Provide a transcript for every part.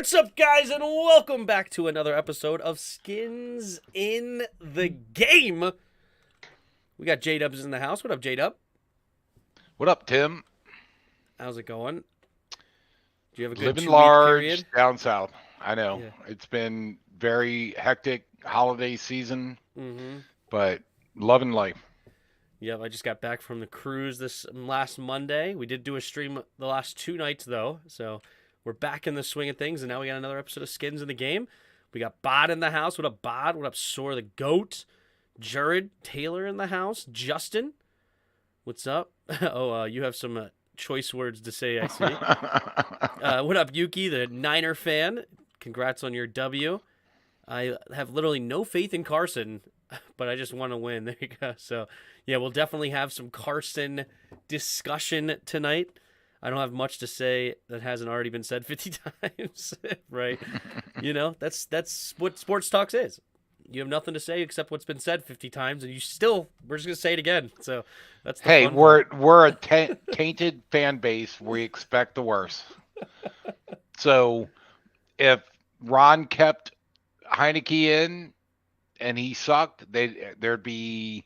What's up, guys, and welcome back to another episode of Skins in the Game. We got J-Dubs in the house. What up, J-Dub? What up, Tim? How's it going? Do you have a good Living 2-week large period? down south. I know. Yeah. It's been very hectic holiday season, Mm-hmm. but loving life. Yep, I just got back from the cruise this last Monday. We did do a stream the last 2 nights, though, so we're back in the swing of things, and now we got another episode of Skins in the Game. We got Bod in the house. What up, Bod? What up, Soar the Goat? Jared Taylor in the house. Justin, what's up? You have some choice words to say, I see. What up, Yuki, the Niner fan? Congrats on your W. I have literally no faith in Carson, but I just want to win. There you go. So, yeah, we'll definitely have some Carson discussion tonight. I don't have much to say that hasn't already been said 50 times, right? You know, that's what sports talks is. You have nothing to say except what's been said 50 times, and we're just going to say it again. So that's the fun part. we're a tainted fan base. We expect the worst. So if Ron kept Heineke in and he sucked, there'd be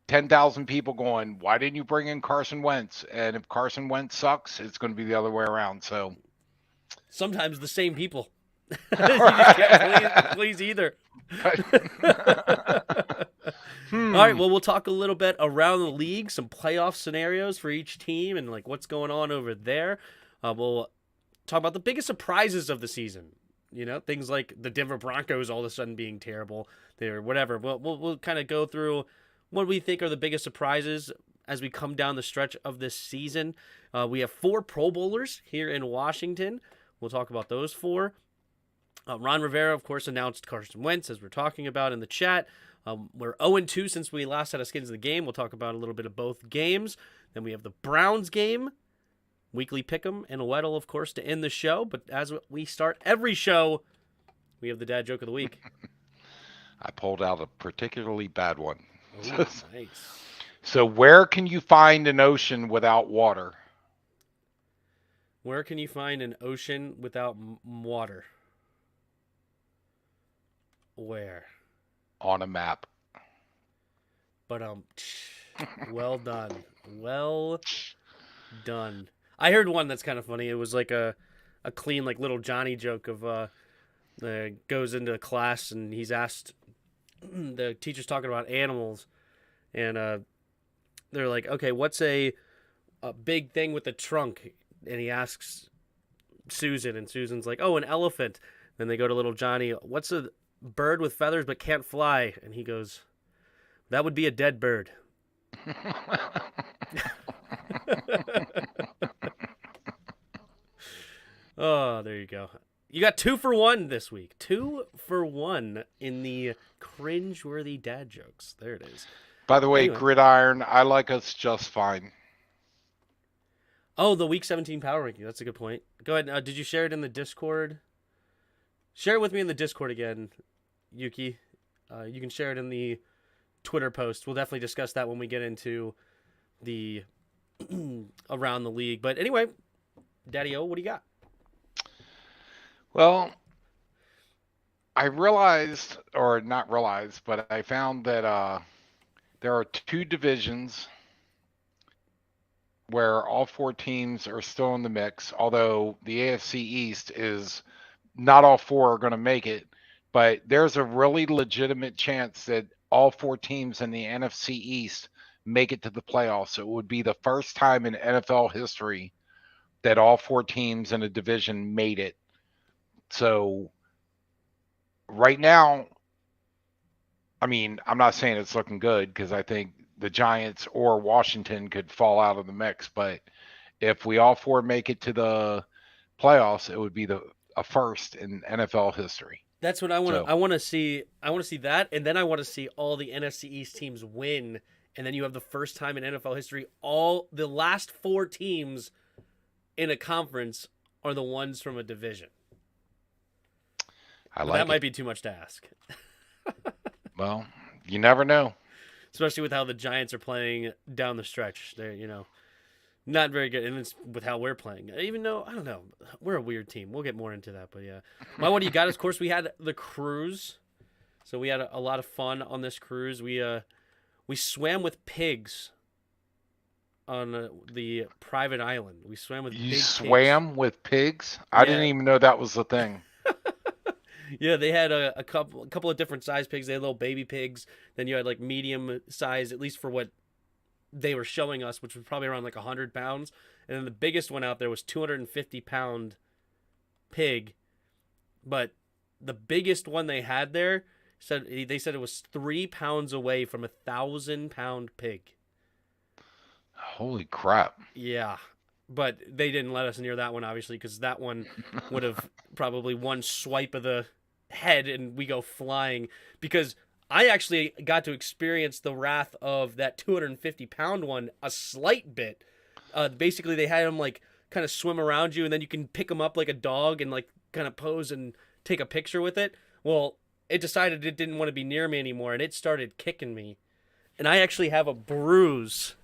10,000 people going, why didn't you bring in Carson Wentz? And if Carson Wentz sucks, it's going to be the other way around. So sometimes the same people. You just can't please either. All right, well, we'll talk a little bit around the league, some playoff scenarios for each team and like what's going on over there. We'll talk about the biggest surprises of the season. You know, things like the Denver Broncos all of a sudden being terrible there, whatever. We'll kind of go through what we think are the biggest surprises as we come down the stretch of this season. We have 4 Pro Bowlers here in Washington. We'll talk about those 4. Ron Rivera, of course, announced Carson Wentz, as we're talking about in the chat. We're 0-2 since we last had a Skins in the Game. We'll talk about a little bit of both games. Then we have the Browns game, weekly pick'em, and a Weddle, of course, to end the show. But as we start every show, we have the Dad Joke of the Week. I pulled out a particularly bad one. Ooh, nice. So where can you find an ocean without water? Where can you find an ocean without water? Where? On a map. But well done. Well done. I heard one that's kind of funny. It was like a clean like little Johnny joke of goes into class and he's asked, the teacher's talking about animals, and they're like, okay, what's a big thing with the trunk? And he asks Susan, and Susan's like, oh, an elephant. Then they go to little Johnny, what's a bird with feathers but can't fly? And he goes, that would be a dead bird. Oh, there you go. You got 2 for 1 this week. 2 for 1 in the cringe-worthy dad jokes. There it is. By the way, Anyway. Gridiron, I like us just fine. Oh, the Week 17 Power Ranking. That's a good point. Go ahead. Did you share it in the Discord? Share it with me in the Discord again, Yuki. You can share it in the Twitter post. We'll definitely discuss that when we get into the around the league. But anyway, Daddy-O, what do you got? Well, I realized, or not realized, but I found that there are 2 divisions where all 4 teams are still in the mix, although the AFC East is not all 4 are going to make it, but there's a really legitimate chance that all 4 teams in the NFC East make it to the playoffs. So it would be the first time in NFL history that all 4 teams in a division made it. So right now, I mean, I'm not saying it's looking good because I think the Giants or Washington could fall out of the mix. But if we all 4 make it to the playoffs, it would be a first in NFL history. That's what I want. I want to see. I want to see that, and then I want to see all the NFC East teams win, and then you have the first time in NFL history all the last 4 teams in a conference are the ones from a division. That might be too much to ask. Well, you never know. Especially with how the Giants are playing down the stretch. They're, Not very good, and it's with how we're playing. Even though I don't know, we're a weird team. We'll get more into that, but yeah. My what do you got? Of course, we had the cruise, so we had a lot of fun on this cruise. We swam with pigs on the private island. We swam with You big pigs. swam with pigs? I didn't Yeah, even know that was the thing. yeah. They had a couple of different size pigs. They had little baby pigs. Then you had like medium size, at least for what they were showing us, which was probably around like 100 pounds. And then the biggest one out there was 250-pound pig. But the biggest one they had there said it was 3 pounds away from 1,000-pound pig. Holy crap. Yeah, but they didn't let us near that one obviously because that one would have probably one swipe of the head and we go flying because I actually got to experience the wrath of that 250-pound one a slight bit. Basically, they had him like kind of swim around you, and then you can pick him up like a dog and like kind of pose and take a picture with it. Well, it decided it didn't want to be near me anymore, and it started kicking me. And I actually have a bruise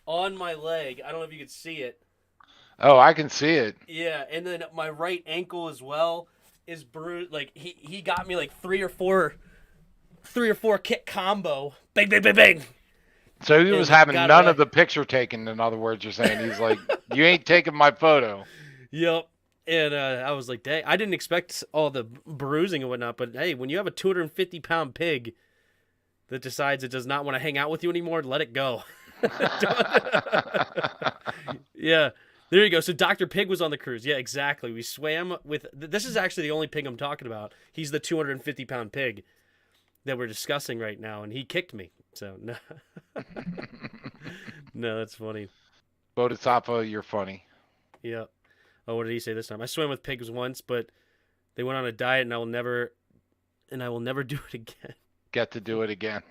on my leg. I don't know if you could see it. Oh, I can see it. Yeah, and then my right ankle as well is bruised. Like he got me like three or four kick combo. Bang, bang, bang, bang. So he was And having got none away. of the picture taken, in other words, you're saying. He's like, you ain't taking my photo. Yep. And I was like, dang, I didn't expect all the bruising and whatnot, but hey, when you have a 250-pound pig that decides it does not want to hang out with you anymore, let it go. Yeah. There you go. So Dr. Pig was on the cruise. Yeah, exactly. We swam with. This is actually the only pig I'm talking about. He's the 250-pound pig that we're discussing right now, and he kicked me. So no, no, that's funny. Bodhisattva, you're funny. Yeah. Oh, what did he say this time? I swam with pigs once, but they went on a diet, and I will never do it again. Get to do it again.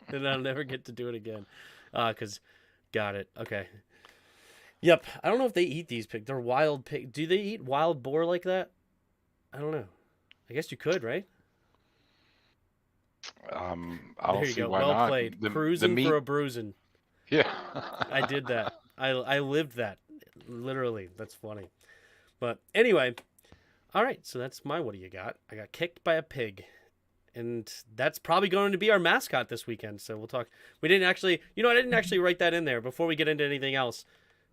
And I'll never get to do it again. Cause got it. Okay. Yep. I don't know if they eat these pigs. They're wild pig. Do they eat wild boar like that? I don't know. I guess you could, right? I There don't you see go. why Well not. played. The Cruising meat, for a bruising. yeah. I did that. I lived that. Literally. That's funny. But anyway, all right. So that's my what do you got? I got kicked by a pig. And that's probably going to be our mascot this weekend. So we'll talk. We didn't actually, I didn't actually write that in there. Before we get into anything else,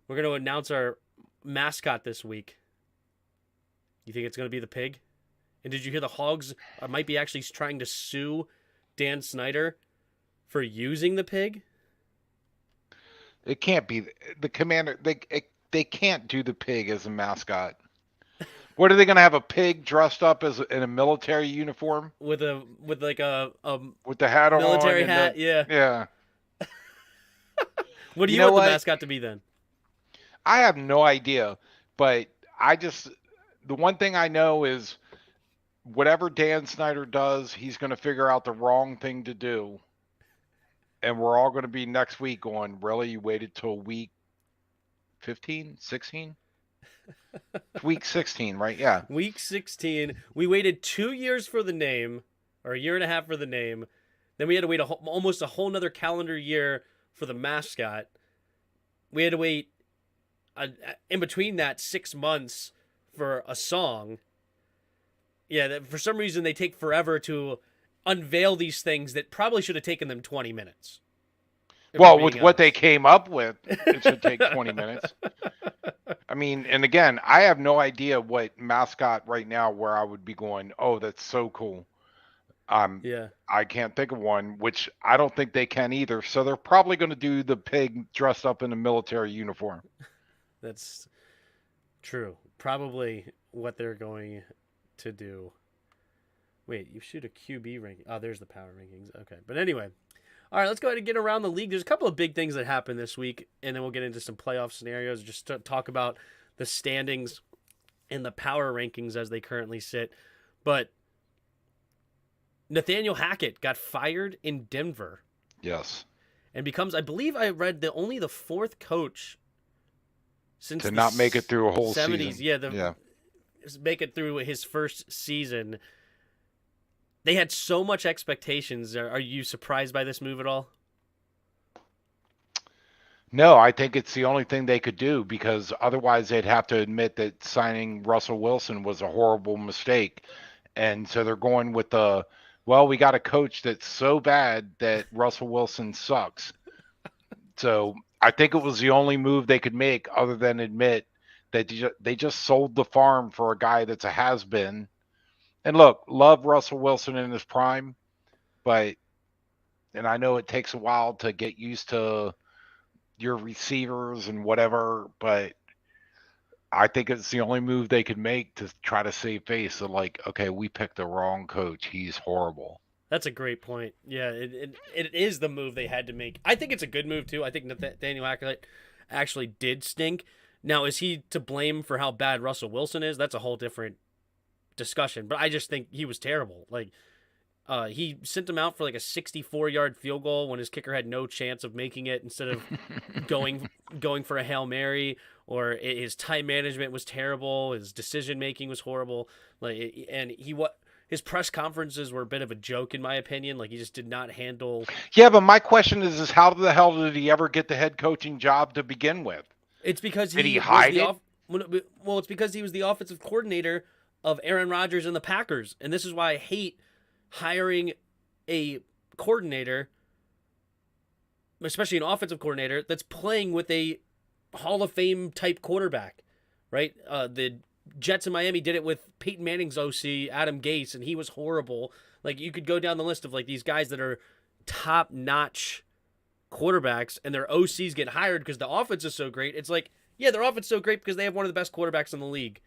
we're going to announce our mascot this week. You think it's going to be the pig? And did you hear the Hogs might be actually trying to sue Dan Snyder for using the pig? It can't be the commander. They can't do the pig as a mascot. What are they going to have a pig dressed up as in a military uniform With like a with the hat on military and the hat, yeah. yeah? What do You you know want the what? mascot to be then? I have no idea, but the one thing I know is whatever Dan Snyder does, he's going to figure out the wrong thing to do. And we're all going to be next week going, really? You waited till week 15, 16? Week 16, right? Yeah. Week 16. We waited 2 years for the name, or a year and a half for the name. Then we had to wait almost a whole nother calendar year for the mascot. We had to wait in between that 6 months for a song. Yeah, for some reason they take forever to unveil these things that probably should have taken them 20 minutes. Well, with what they came up with, it should take 20 minutes. I mean, and again, I have no idea what mascot right now where I would be going, oh, that's so cool. Yeah. I can't think of one, which I don't think they can either. So they're probably going to do the pig dressed up in a military uniform. That's true. Probably what they're going to do. Wait, you shoot a QB ranking. Oh, there's the power rankings. Okay. But anyway. All right, let's go ahead and get around the league. There's a couple of big things that happened this week, and then we'll get into some playoff scenarios. Just to talk about the standings and the power rankings as they currently sit. But Nathaniel Hackett got fired in Denver. Yes. And becomes, I believe I read, only the fourth coach since to not make it through a whole 70s. season. Yeah, make it through his first season. They had so much expectations. Are you surprised by this move at all? No, I think it's the only thing they could do because otherwise they'd have to admit that signing Russell Wilson was a horrible mistake. And so they're going with the, well, we got a coach that's so bad that Russell Wilson sucks. So I think it was the only move they could make other than admit that they just sold the farm for a guy that's a has been. And look, love Russell Wilson in his prime, but, and I know it takes a while to get used to your receivers and whatever, but I think it's the only move they could make to try to save face. Of like, okay, we picked the wrong coach. He's horrible. That's a great point. Yeah, it is the move they had to make. I think it's a good move too. I think Nathaniel Hackett actually did stink. Now, is he to blame for how bad Russell Wilson is? That's a whole different discussion. But I just think he was terrible. Like, he sent him out for like a 64-yard field goal when his kicker had no chance of making it instead of going for a Hail Mary. Or his time management was terrible. His decision making was horrible. Like, and his press conferences were a bit of a joke in my opinion. Like, he just did not handle. Yeah, but my question is how the hell did he ever get the head coaching job to begin with? It's because Did he was hide the it? well, it's because he was the offensive coordinator of Aaron Rodgers and the Packers, and this is why I hate hiring a coordinator, especially an offensive coordinator, that's playing with a Hall of Fame type quarterback, right? The Jets in Miami did it with Peyton Manning's OC, Adam Gase, and he was horrible. Like, you could go down the list of like these guys that are top notch quarterbacks and their OCs get hired because the offense is so great. It's like, yeah, their offense is so great because they have one of the best quarterbacks in the league,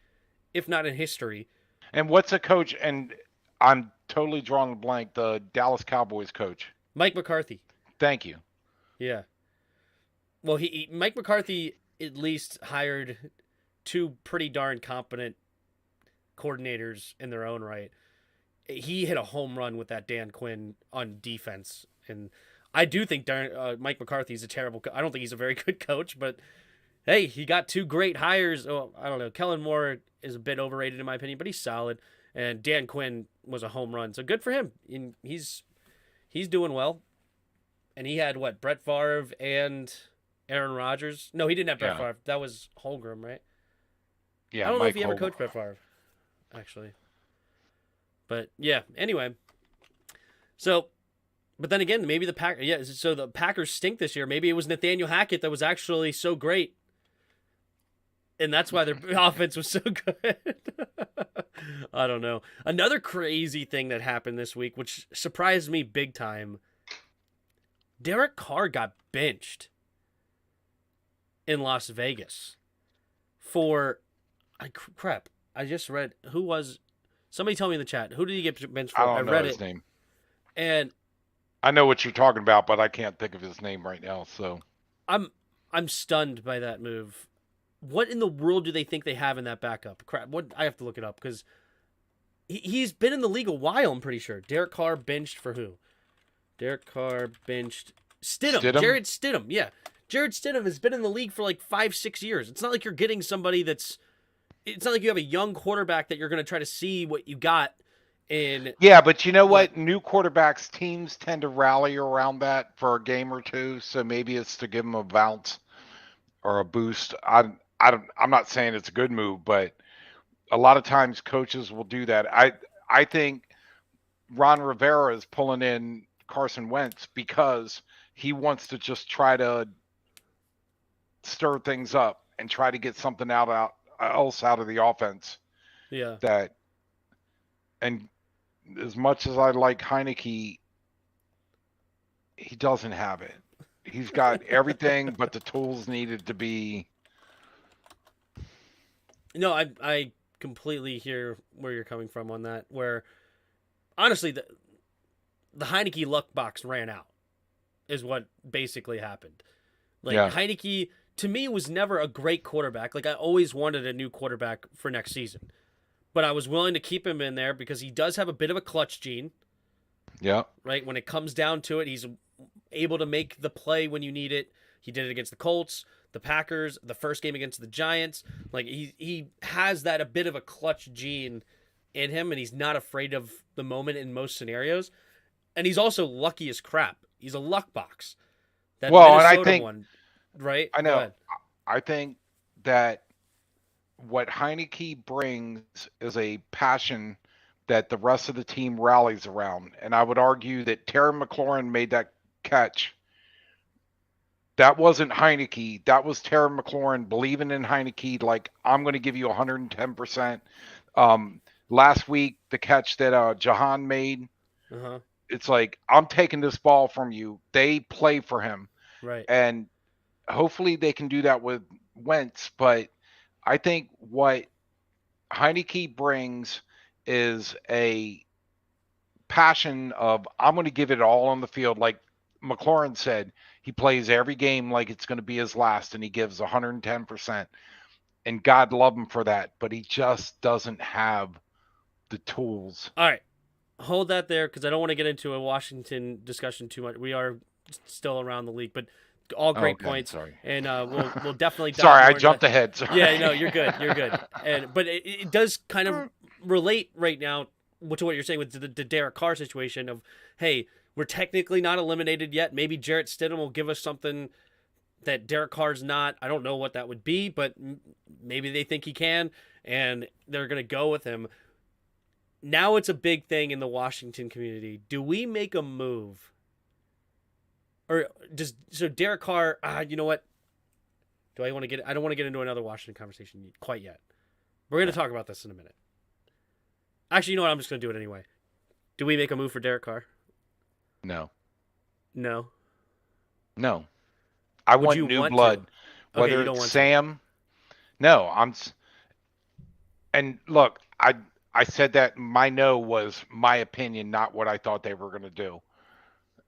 if not in history. And what's a coach? And I'm totally drawing a blank. The Dallas Cowboys coach. Mike McCarthy. Thank you. Yeah. Well, Mike McCarthy at least hired two pretty darn competent coordinators in their own right. He hit a home run with that Dan Quinn on defense, and I do think Mike McCarthy's a terrible. I don't think he's a very good coach, but hey, he got two great hires. Oh, I don't know. Kellen Moore is a bit overrated in my opinion, but he's solid. And Dan Quinn was a home run, so good for him. And he's doing well. And he had what, Brett Favre and Aaron Rodgers? No, he didn't have Brett Favre. That was Holmgren, right? Yeah, I don't know if he Holmgren. ever coached Brett Favre, actually. But yeah, anyway. So, but then again, maybe the Packers. Yeah, so the Packers stink this year. Maybe it was Nathaniel Hackett that was actually so great, and that's why their offense was so good. I don't know. Another crazy thing that happened this week, which surprised me big time. Derek Carr got benched in Las Vegas for crap. I just read who was. Somebody tell me in the chat, who did he get benched for? I don't know read his name. And I know what you're talking about, but I can't think of his name right now. So I'm stunned by that move. What in the world do they think they have in that backup? Crap. What, I have to look it up because he's been in the league a while, I'm pretty sure. Derek Carr benched for who? Derek Carr benched Stidham. Jared Stidham. Yeah. Jared Stidham has been in the league for like 5-6 years. It's not like you're getting somebody it's not like you have a young quarterback that you're going to try to see what you got in. Yeah, but you know what? New quarterbacks, teams tend to rally around that for a game or two. So maybe it's to give them a bounce or a boost. I'm not saying it's a good move, but a lot of times coaches will do that. I think Ron Rivera is pulling in Carson Wentz because he wants to just try to stir things up and try to get something else out of the offense. Yeah. And as much as I like Heineke, he doesn't have it. He's got everything but the tools needed to be. No, I completely hear where you're coming from on that. Where honestly, the Heineke luck box ran out, is what basically happened. Like, yeah. Heineke, to me, was never a great quarterback. Like, I always wanted a new quarterback for next season. But I was willing to keep him in there because he does have a bit of a clutch gene. Yeah. Right? When it comes down to it, he's able to make the play when you need it. He did it against the Colts, the Packers, the first game against the Giants. Like, he has that a bit of a clutch gene in him, and he's not afraid of the moment in most scenarios. And he's also lucky as crap. He's a luck box. That well, Minnesota and I think one. right? I Go know. ahead. I think that what Heineke brings is a passion that the rest of the team rallies around. And I would argue that Terry McLaurin made that catch. That wasn't Heineke. That was Terry McLaurin believing in Heineke, like, I'm going to give you 110%. Last week, the catch that Jahan made, Uh-huh. it's like, I'm taking this ball from you. They play for him. Right. And hopefully they can do that with Wentz. But I think what Heineke brings is a passion of, I'm going to give it all on the field. Like McLaurin said, he plays every game like it's going to be his last, and he gives 110%. And God love him for that. But he just doesn't have the tools. All right. Hold that there because I don't want to get into a Washington discussion too much. We are still around the league, but all Oh, great okay, points, sorry. and we'll definitely dive Sorry, I more into jumped that. ahead. Sorry. Yeah, no, you're good. You're good. But it does kind of relate right now to what you're saying with the Derek Carr situation of, hey, we're technically not eliminated yet. Maybe Jarrett Stidham will give us something that Derek Carr's not. I don't know what that would be, but maybe they think he can, and they're going to go with him. Now it's a big thing in the Washington community. Do we make a move? Or so Derek Carr, you know what? I don't want to get into another Washington conversation quite yet. We're going to talk about this in a minute. Actually, you know what? I'm just going to do it anyway. Do we make a move for Derek Carr? No. No. No. I Would want you new want blood. to? Okay, Whether you don't it's want Sam. No, and look, I said that my no was my opinion, not what I thought they were going to do.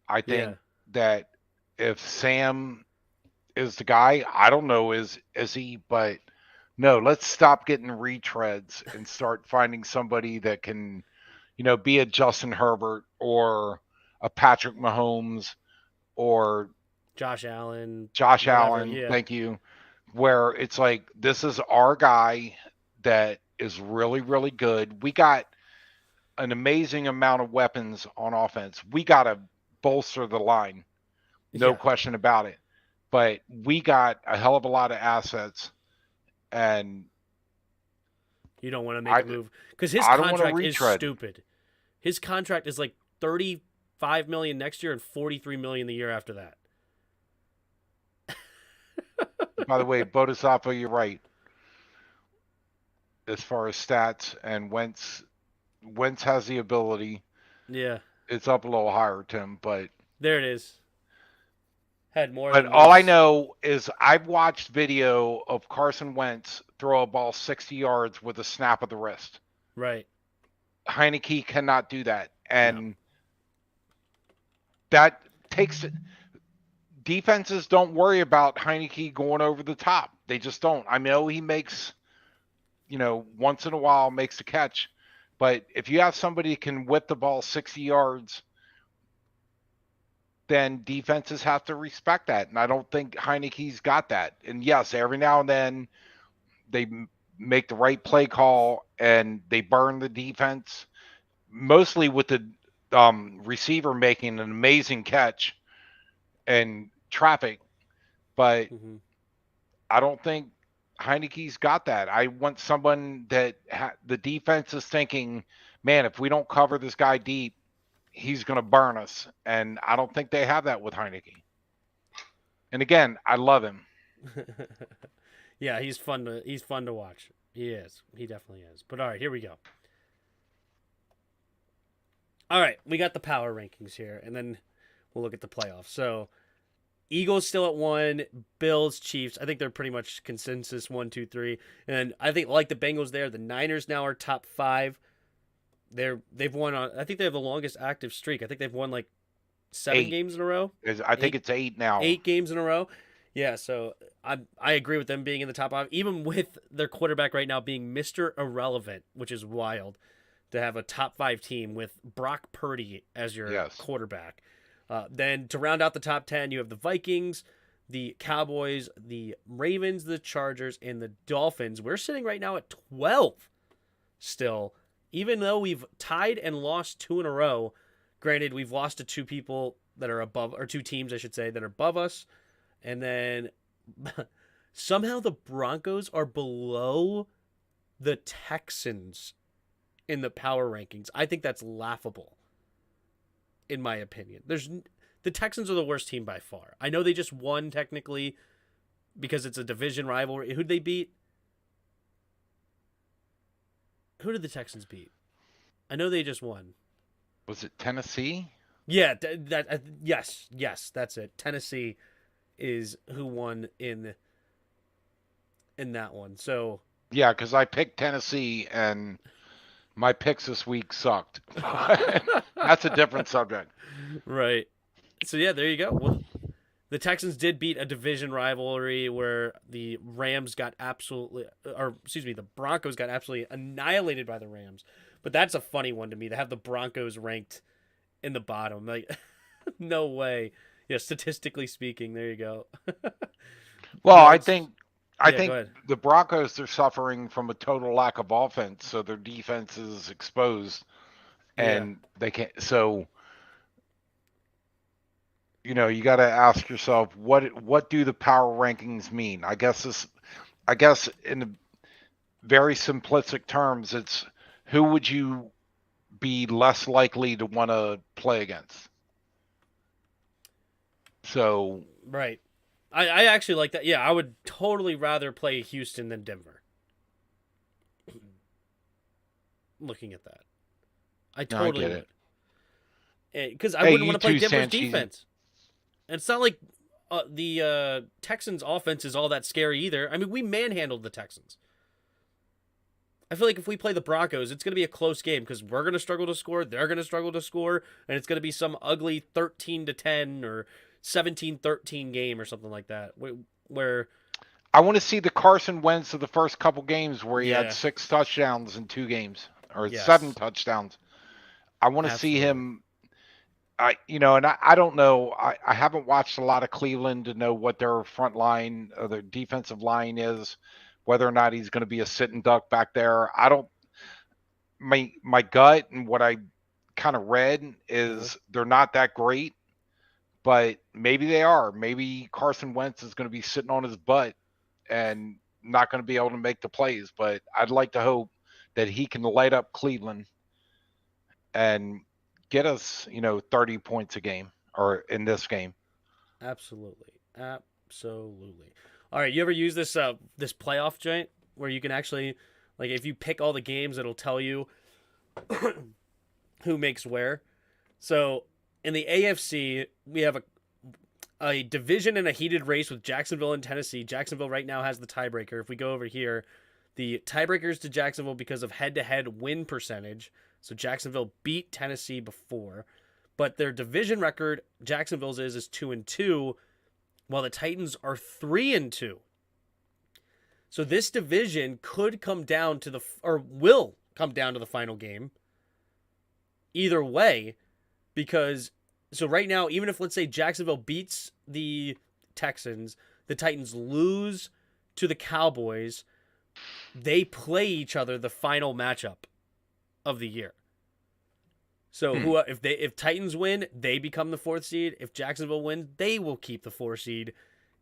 I to. Yeah. think that if Sam is the guy, I don't know is he, but no, let's stop getting retreads and start finding somebody that can, be a Justin Herbert or a Patrick Mahomes or Josh Allen, Josh whatever. Allen. Yeah. Thank you. Where it's like, this is our guy that is really, really good. We got an amazing amount of weapons on offense. We got to bolster the line, no Yeah. question about it. But we got a hell of a lot of assets, and You don't want to make I a move because his I don't want to contract is retread. stupid. His contract is like $35 million next year and $43 million the year after that. By the way, Bodhisattva, you're right. As far as stats, and Wentz has the ability. Yeah. It's up a little higher, Tim, There it is. Had more but than all I Wentz. know is I've watched video of Carson Wentz throw a ball 60 yards with a snap of the wrist. Right. Heineke cannot do that, No. and that takes it. Defenses don't worry about Heineke going over the top. They just don't. I know he makes, once in a while makes a catch, but if you have somebody who can whip the ball 60 yards, then defenses have to respect that. And I don't think Heineke's got that. And yes, every now and then they make the right play call and they burn the defense, mostly with the receiver making an amazing catch and traffic. But Mm-hmm. I don't think Heineke's got that. I want someone that the defense is thinking, man, if we don't cover this guy deep, he's going to burn us. And I don't think they have that with Heineke. And again, I love him. Yeah, he's fun to watch. He is. He definitely is. But all right, here we go. All right, we got the power rankings here, and then we'll look at the playoffs. So Eagles still at 1, Bills, Chiefs. I think they're pretty much consensus 1, 2, 3. And I think like the Bengals there, the Niners now are top 5. They've won on. I think they have the longest active streak. I think they've won like 7 games in a row. I think it's 8 now. 8 games in a row. Yeah, so I agree with them being in the top 5, even with their quarterback right now being Mr. Irrelevant, which is wild to have a top 5 team with Brock Purdy as your quarterback. Then to round out the top 10, you have the Vikings, the Cowboys, the Ravens, the Chargers, and the Dolphins. We're sitting right now at 12 still, even though we've tied and lost 2 in a row. Granted, we've lost to 2 people that are above, or 2 teams, I should say, that are above us. And then Somehow the Broncos are below the Texans in the power rankings. I think that's laughable, in my opinion. The Texans are the worst team by far. I know they just won technically because it's a division rivalry. Who'd they beat? Who did the Texans beat? I know they just won. Was it Tennessee? Yeah, yes, that's it. Tennessee is who won in that one. So Yeah, because I picked Tennessee and my picks this week sucked. That's a different subject. right. So yeah, there you go. Well, the Texans did beat a division rivalry where the Rams got absolutely, or excuse me, the Broncos got absolutely annihilated by the Rams. But that's a funny one to me to have the Broncos ranked in the bottom. Like, no way. Yeah, statistically speaking, there you go. Well, You know, I it's think I yeah. Go think ahead. the Broncos are suffering from a total lack of offense, so their defense is exposed Yeah, and they can't. So you got to ask yourself what do the power rankings mean? I guess in very simplistic terms, it's who would you be less likely to want to play against. So right. I actually like that. Yeah, I would totally rather play Houston than Denver. Looking at that, I no, I totally get would. it. Because I Hey, wouldn't you want to play too, Denver's Sanchi. defense. And it's not like the Texans' offense is all that scary either. I mean, we manhandled the Texans. I feel like if we play the Broncos, it's going to be a close game because we're going to struggle to score, they're going to struggle to score, and it's going to be some ugly 13-10 or 17-13 game or something like that. Where I want to see the Carson Wentz of the first couple games where he had yeah, 6 touchdowns in 2 games or seven yes, touchdowns. I want to see absolutely. him. I don't know. I haven't watched a lot of Cleveland to know what their front line or their defensive line is, whether or not he's going to be a sitting duck back there. I don't. My gut and what I kind of read Uh-huh. is they're not that great, but maybe they are. Maybe Carson Wentz is going to be sitting on his butt and not going to be able to make the plays. But I'd like to hope that he can light up Cleveland and get us, 30 points a game or in this game. Absolutely. Absolutely. All right, you ever use this playoff joint where you can actually like if you pick all the games it'll tell you who makes where. So, in the AFC, we have a division and a heated race with Jacksonville and Tennessee. Jacksonville right now has the tiebreaker. If we go over here, the tiebreaker is to Jacksonville because of head-to-head win percentage. So Jacksonville beat Tennessee before, but their division record, Jacksonville's is 2-2, while the Titans are 3-2. So this division could come down to or will come down to the final game. Either way, because so right now, even if let's say Jacksonville beats the Texans, the Titans lose to the Cowboys, they play each other the final matchup of the year. So Hmm. if Titans win, they become the fourth seed. If Jacksonville wins, they will keep the fourth seed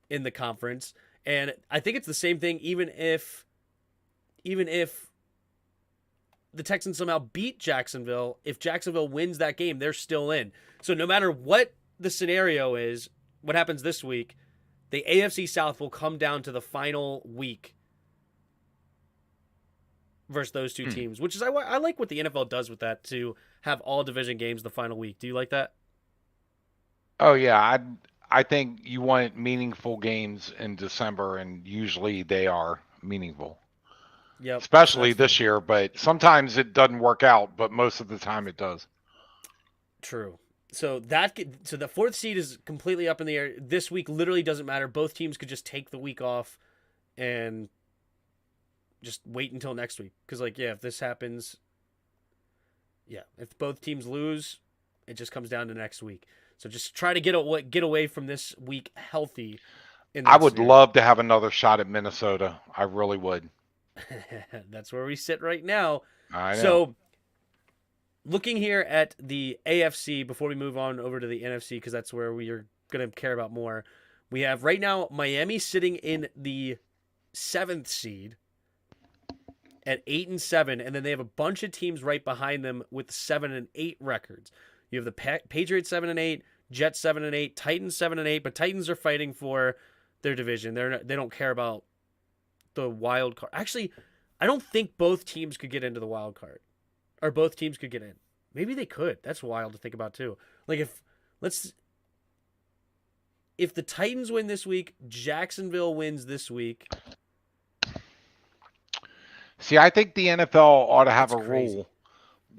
in the conference. And I think it's the same thing even if the Texans somehow beat Jacksonville, if Jacksonville wins that game, they're still in. So no matter what the scenario is, what happens this week, the AFC South will come down to the final week versus those two Hmm. teams, which is I like what the NFL does with that to have all division games the final week. Do you like that? Oh yeah, I think you want meaningful games in December, and usually they are meaningful, Yep, especially that's fair. this year. But sometimes it doesn't work out, but most of the time it does. True. So the fourth seed is completely up in the air. This week literally doesn't matter. Both teams could just take the week off and just wait until next week. Because like yeah, if this happens, yeah, if both teams lose, it just comes down to next week. So just try to get away from this week healthy in I that would scenario. love to have another shot at Minnesota. I really would. That's where we sit right now. I know. So looking here at the AFC before we move on over to the NFC because that's where we are going to care about more. We have right now Miami sitting in the 7th seed at 8-7, and then they have a bunch of teams right behind them with 7-8 records. You have the Patriots 7-8, Jets 7-8, Titans 7-8, but Titans are fighting for their division. They don't care about the wild card. Actually, I don't think both teams could get into the wild card, or both teams could get in. Maybe they could. That's wild to think about too. Like if the Titans win this week, Jacksonville wins this week. See, I think the NFL ought to have That's a crazy. rule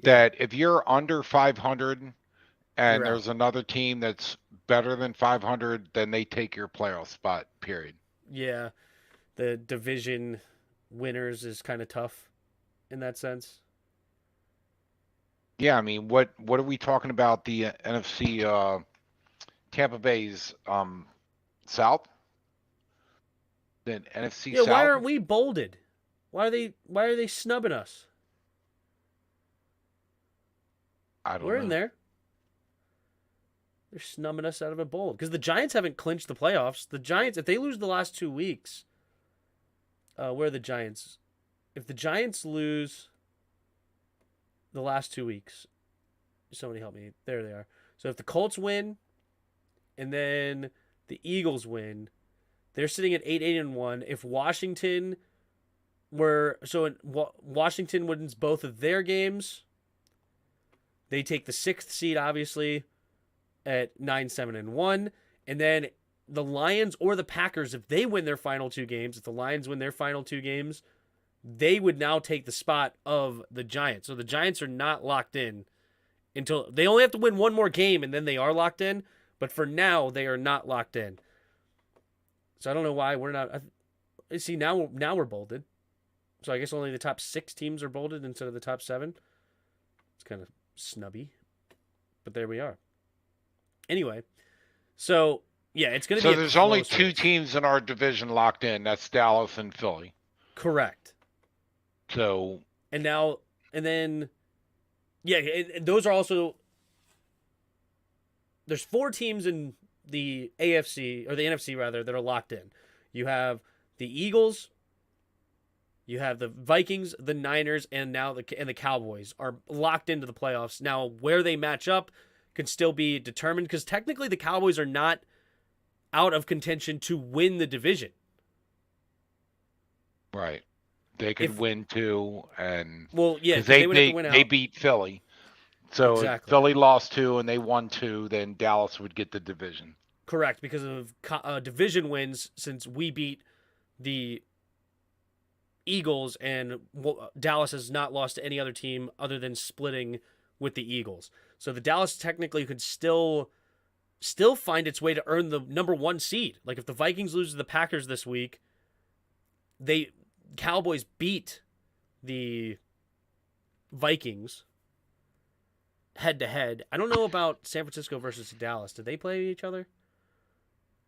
that if you're under 500 and You're there's out. another team that's better than 500, then they take your playoff spot, period. Yeah, the division winners is kind of tough in that sense. Yeah, I mean, what are we talking about? The NFC, Tampa Bay's South, the NFC Yeah, why South. aren't we bolded? Why are they snubbing us? I don't We're in know. there. They're snubbing us out of a bowl because the Giants haven't clinched the playoffs. The Giants, if they lose the last 2 weeks, where are the Giants? If the Giants lose the last 2 weeks, somebody help me. There they are. So if the Colts win, and then the Eagles win, they're sitting at 8-1. If Washington Washington wins both of their games, they take the 6th seed, obviously, at 9-7-1, and then the Lions or the Packers, if they win their final 2 games, if the Lions win their final 2 games, they would now take the spot of the Giants. So the Giants are not locked in until they only have to win one more game, and then they are locked in. But for now, they are not locked in. So I don't know why we're not. See, now we're bolded. So I guess only the top 6 teams are bolded instead of the top 7. It's kind of snubby, but there we are. Anyway, so yeah, it's going to be So a there's only close two race. teams in our division locked in. That's Dallas and Philly. Correct. So And now, and then, yeah, and those are also. There's 4 teams in the AFC or the NFC rather that are locked in. You have the Eagles, you have the Vikings, the Niners, and now the Cowboys are locked into the playoffs. Now, where they match up can still be determined because technically the Cowboys are not out of contention to win the division. right, they could If win too, and well, yeah, because because they would have to win they out. beat Philly. So if Exactly. Philly lost 2 and they won 2, then Dallas would get the division. Correct, because of division wins since we beat the Eagles, and Dallas has not lost to any other team other than splitting with the Eagles. So the Dallas technically could still find its way to earn the number 1 seed. Like if the Vikings lose to the Packers this week, they Cowboys beat the Vikings head to head. I don't know about San Francisco versus Dallas. Did they play each other?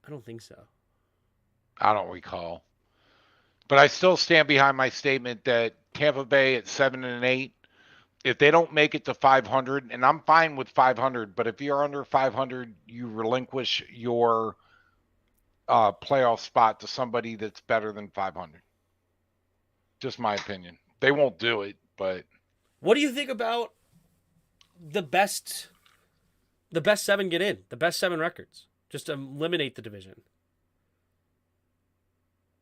I don't think so. I don't recall, but I still stand behind my statement that Tampa Bay at 7-8. If they don't make it to 500, and I'm fine with 500, but if you're under 500, you relinquish your playoff spot to somebody that's better than 500. Just my opinion. They won't do it, but What do you think about the best 7 get in? The best 7 records. Just eliminate the division.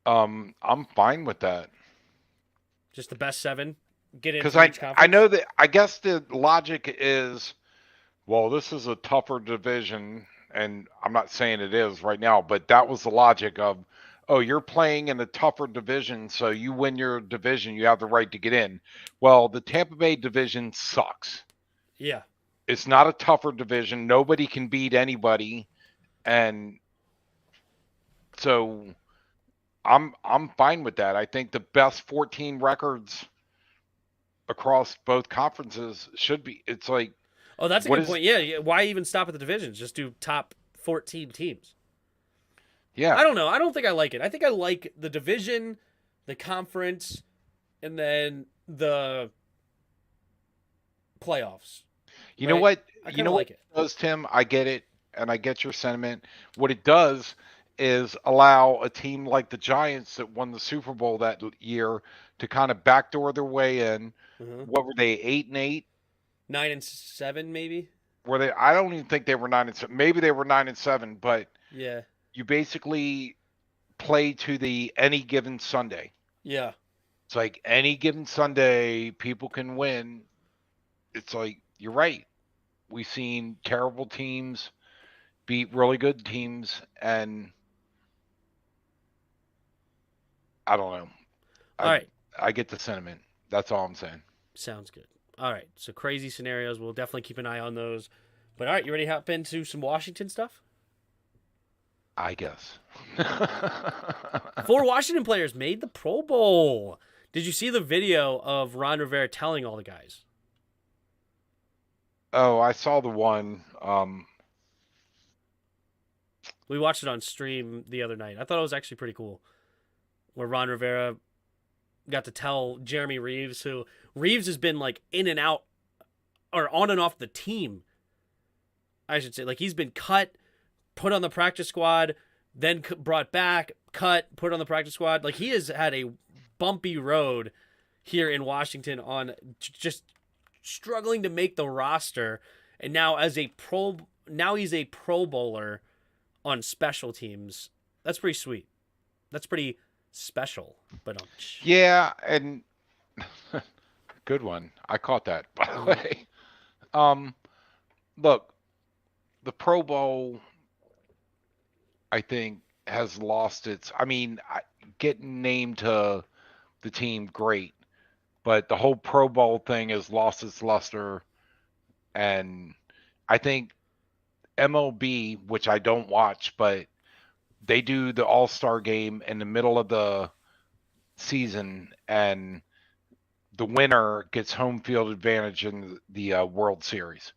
I'm fine with that Just the best 7 get in because from each I conference. know that I guess the logic is, well, this is a tougher division, and I'm not saying it is right now, but that was the logic of, oh, you're playing in a tougher division, so you win your division, you have the right to get in. Well, the Tampa Bay division sucks. Yeah. It's not a tougher division. Nobody can beat anybody, and so I'm fine with that. I think the best 14 records across both conferences should be. It's like, Oh, that's a what good is? point. Yeah. Why even stop at the divisions? Just do top 14 teams. Yeah, I don't know. I don't think I like it. I think I like the division, the conference, and then the playoffs. you know Right? what? I You kind know of what like it. it does, Tim? I get it, and I get your sentiment. What it does is allow a team like the Giants that won the Super Bowl that year to kind of backdoor their way in. Uh-huh. What were they, 8-8? 9-7, maybe. Were they? I don't even think they were 9-7. Maybe they were 9-7, but Yeah. you basically play to the any given Sunday. Yeah. It's like any given Sunday, people can win. It's like you're right. We've seen terrible teams beat really good teams, and I don't know. All I right. I get the sentiment. That's all I'm saying. Sounds good. All right. So crazy scenarios. We'll definitely keep an eye on those. But all right, you ready to hop into some Washington stuff? I guess. 4 Washington players made the Pro Bowl. Did you see the video of Ron Rivera telling all the guys? Oh, I saw the one. We watched it on stream the other night. I thought it was actually pretty cool. Where Ron Rivera got to tell Jeremy Reeves, who Reeves has been like in and out or on and off the team. I should say, like he's been cut, put on the practice squad, then brought back, cut, put on the practice squad. Like he has had a bumpy road here in Washington on just struggling to make the roster, and now he's a Pro Bowler on special teams. That's pretty sweet. That's pretty special. But yeah, and good one. I caught that, by the way. Look, the Pro Bowl, I think, has lost its. I mean, getting named to the team, great, but the whole Pro Bowl thing has lost its luster, and I think MLB, which I don't watch, but they do the All-Star game in the middle of the season, and the winner gets home field advantage in the World Series.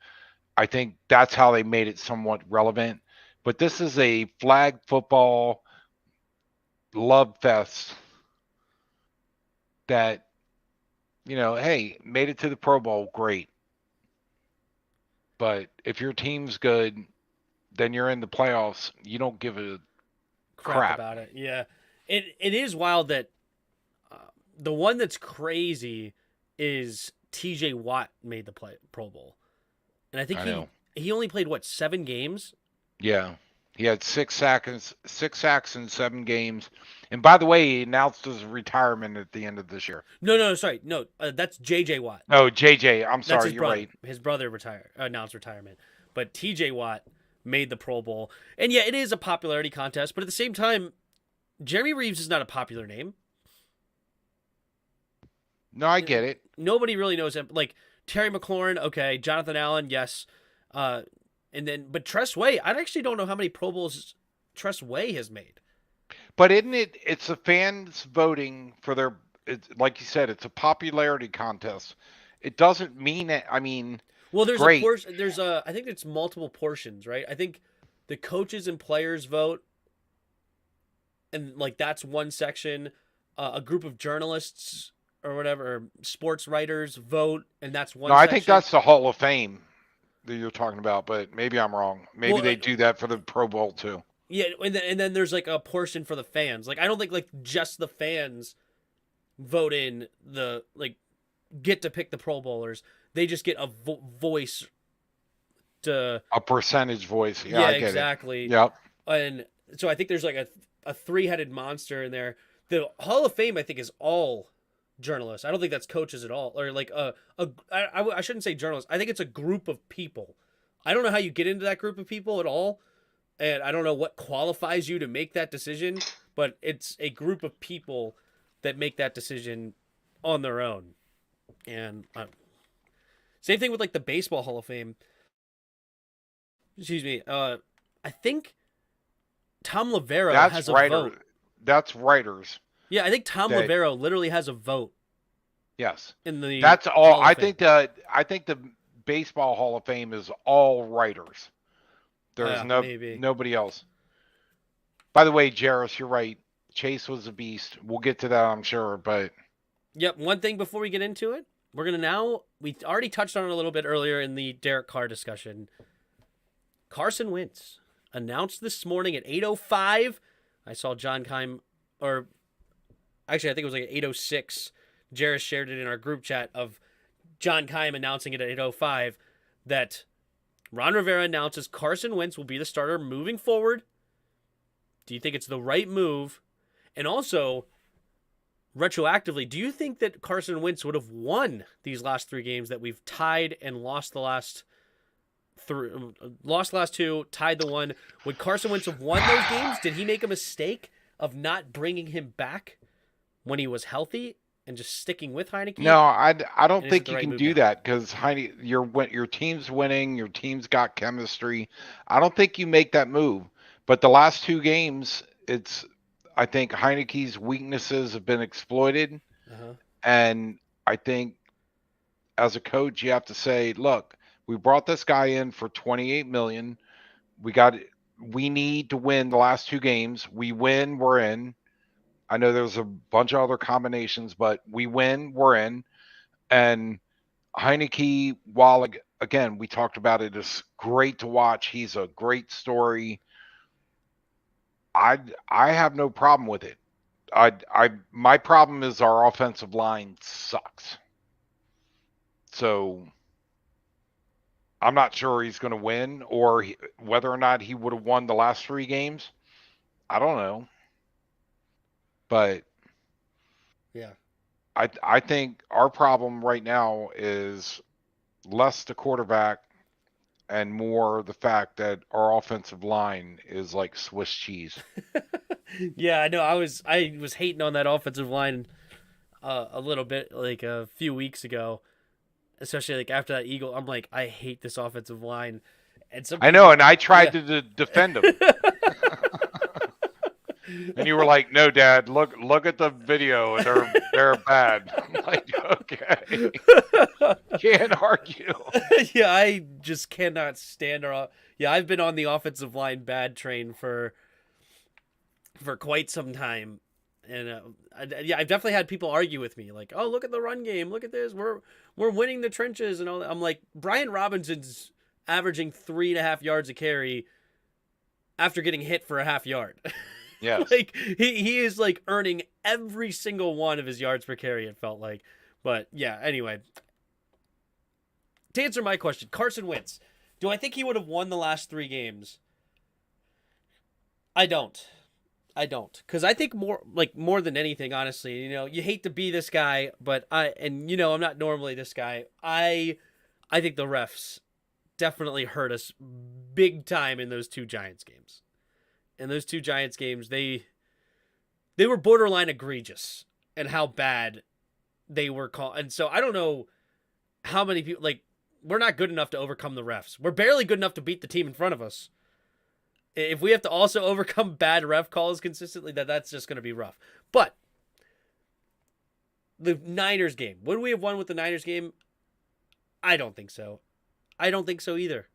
I think that's how they made it somewhat relevant. But this is a flag football love fest that, hey, made it to the Pro Bowl, great. But if your team's good, then you're in the playoffs. You don't give a crap about it. Yeah, it is wild that the one that's crazy is T.J. Watt made the Pro Bowl, and I think he only played 7 games. Yeah, he had 6 sacks in 7 games. And by the way, he announced his retirement at the end of this year. No, sorry, no, that's J.J. Watt. Oh, J.J. I'm sorry, you're right. His brother announced retirement, but T.J. Watt made the Pro Bowl, and yeah, it is a popularity contest. But at the same time, Jeremy Reeves is not a popular name. No, I get it. Nobody really knows him. Like Terry McLaurin, okay. Jonathan Allen, yes. But Tress Way, I actually don't know how many Pro Bowls Tress Way has made. But isn't it? It's the fans voting for their. Like you said, it's a popularity contest. It doesn't mean it. I mean, well, there's great. a portion. I think it's multiple portions, right? I think the coaches and players vote, and like that's one section. A group of journalists or whatever, or sports writers vote, and that's one. No, section. I think that's the Hall of Fame that you're talking about, but maybe I'm wrong. Maybe they do that for the Pro Bowl too. Yeah, and then there's like a portion for the fans. Like I don't think like just the fans vote in get to pick the Pro Bowlers. They just get a voice to a percentage voice. Yeah, I get exactly. It. Yep. And so I think there's like a 3-headed monster in there. The Hall of Fame I think is all journalists. I don't think that's coaches at all, or like I shouldn't say journalists. I think it's a group of people. I don't know how you get into that group of people at all, and I don't know what qualifies you to make that decision, but it's a group of people that make that decision on their own. And same thing with like the Baseball Hall of Fame. Excuse me. I think Tom Lavero has a vote. That's writers. Yeah, I think Tom Lavero literally has a vote. Yes. In the That's all. I think the Baseball Hall of Fame is all writers. There's nobody else. By the way, Jarris, you're right. Chase was a beast. We'll get to that, I'm sure, but yep, one thing before we get into it, we're going to we already touched on it a little bit earlier in the Derek Carr discussion. Carson Wentz announced this morning at 8:05 I saw John Keim, or actually, I think it was like 8:06. Jarris shared it in our group chat of John Keim announcing it at 8:05 that Ron Rivera announces Carson Wentz will be the starter moving forward. Do you think it's the right move? And also, retroactively, do you think that Carson Wentz would have won these last 3 games that we've tied and lost the last two, tied the one? Would Carson Wentz have won those games? Did he make a mistake of not bringing him back when he was healthy and just sticking with Heineke? No, I don't And is it think the you right can move do now? that because your team's winning, your team's got chemistry. I don't think you make that move. But the last 2 games, I think Heineke's weaknesses have been exploited, Uh-huh. and I think as a coach, you have to say, look, we brought this guy in for 28 million. We need to win the last 2 games. We win, we're in. I know there's a bunch of other combinations, but we win, we're in. And Heineke, while again we talked about it, is great to watch. He's a great story. I have no problem with it. My problem is our offensive line sucks. So I'm not sure he's going to win, or whether or not he would have won the last 3 games. I don't know, but Yeah. I think our problem right now is less the quarterback and more the fact that our offensive line is like Swiss cheese. Yeah, I know. I was hating on that offensive line a little bit like a few weeks ago, especially like after that Eagle. I'm like, I hate this offensive line, and some I know, people, and I tried yeah. to defend him, and you were like, "No, Dad, look at the video. They're bad." I'm like, "Okay, can't argue." Yeah, I just cannot stand our. Yeah, I've been on the offensive line bad train for quite some time, and yeah, I've definitely had people argue with me like, "Oh, look at the run game. Look at this. We're winning the trenches and all that." I'm like, Brian Robinson's averaging 3.5 yards a carry after getting hit for a half yard. Yes. Like he is like earning every single one of his yards per carry. It felt like, but yeah. Anyway, to answer my question, Carson Wentz. Do I think he would have won the last 3 games? I don't. I don't, because I think more than anything, honestly, you hate to be this guy, but I'm not normally this guy. I think the refs definitely hurt us big time in those 2 Giants games. In those 2 Giants games, they were borderline egregious and how bad they were called. And so I don't know how many people we're not good enough to overcome the refs. We're barely good enough to beat the team in front of us. If we have to also overcome bad ref calls consistently, that's just going to be rough. But the Niners game, would we have won with the Niners game? I don't think so. I don't think so either.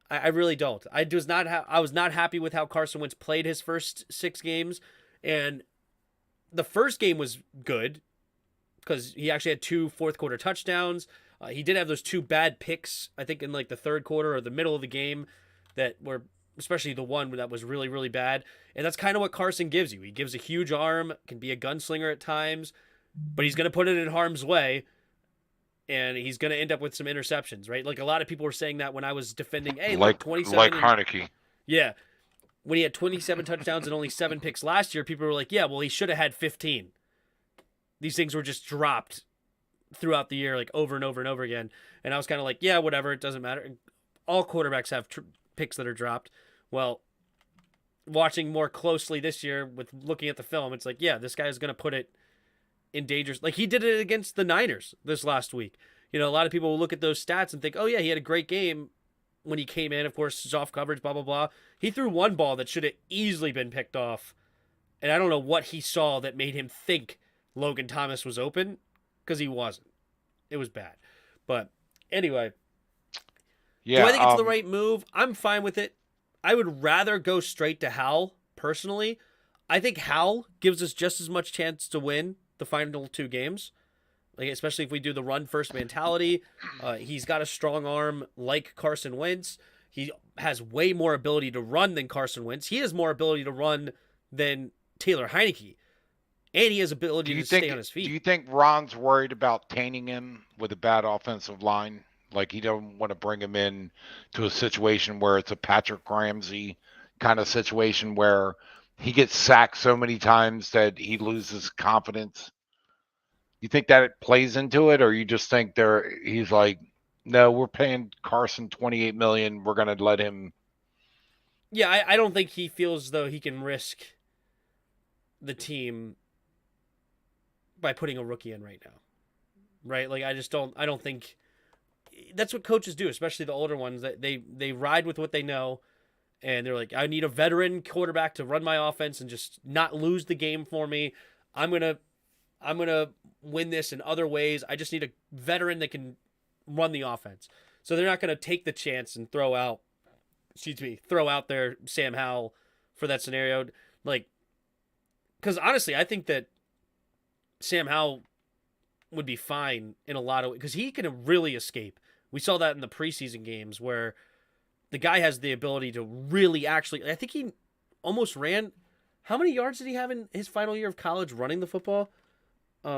I really don't. I was not happy with how Carson Wentz played his first 6 games, and the first game was good because he actually had 2 fourth quarter touchdowns. He did have those 2 bad picks, I think, in like the third quarter or the middle of the game that were, especially the one that was really, really bad. And that's kind of what Carson gives you. He gives a huge arm, can be a gunslinger at times, but he's going to put it in harm's way, and he's going to end up with some interceptions, right? Like a lot of people were saying that when I was defending, hey, look, Like 27 and Heineke. yeah, when he had 27 touchdowns and only 7 picks last year, people were like, yeah, well, he should have had 15. These things were just dropped throughout the year, like over and over and over again. And I was kind of like, yeah, whatever, it doesn't matter. All quarterbacks have picks that are dropped. Well, watching more closely this year with looking at the film, it's like, yeah, this guy is going to put it in danger. Like he did it against the Niners this last week. A lot of people will look at those stats and think, oh, yeah, he had a great game when he came in. Of course, soft coverage, blah, blah, blah. He threw one ball that should have easily been picked off. And I don't know what he saw that made him think Logan Thomas was open because he wasn't. It was bad. But anyway, do Yeah. I think it's the right move? I'm fine with it. I would rather go straight to Howell, personally. I think Howell gives us just as much chance to win the final 2 games, like especially if we do the run first mentality. He's got a strong arm like Carson Wentz. He has way more ability to run than Carson Wentz. He has more ability to run than Taylor Heineke, and he has ability to stay on his feet. Do you think Ron's worried about tainting him with a bad offensive line? Like he don't want to bring him in to a situation where it's a Patrick Ramsey kind of situation where he gets sacked so many times that he loses confidence. You think that it plays into it, or you just think he's like, no, we're paying Carson $28 million. We're gonna let him. Yeah, I don't think he feels as though he can risk the team by putting a rookie in right now. Right? Like I don't think that's what coaches do, especially the older ones. That they ride with what they know, and they're like, I need a veteran quarterback to run my offense and just not lose the game for me. I'm gonna win this in other ways. I just need a veteran that can run the offense. So they're not gonna take the chance and throw out their Sam Howell for that scenario. Like, because honestly, I think that Sam Howell would be fine in a lot of ways because he can really escape. We saw that in the preseason games where the guy has the ability to really actually. I think he almost ran. How many yards did he have in his final year of college running the football? Who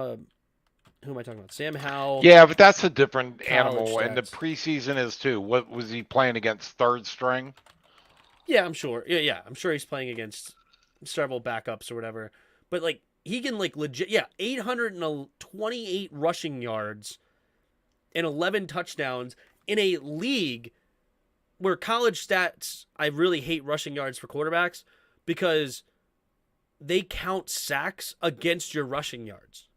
am I talking about? Sam Howell. Yeah, but that's a different animal, stats. and the preseason is too. What was he playing against? Third string? Yeah, I'm sure. Yeah, I'm sure he's playing against several backups or whatever. But like he can like legit. Yeah, 828 rushing yards and 11 touchdowns in a league where college stats. I really hate rushing yards for quarterbacks because they count sacks against your rushing yards.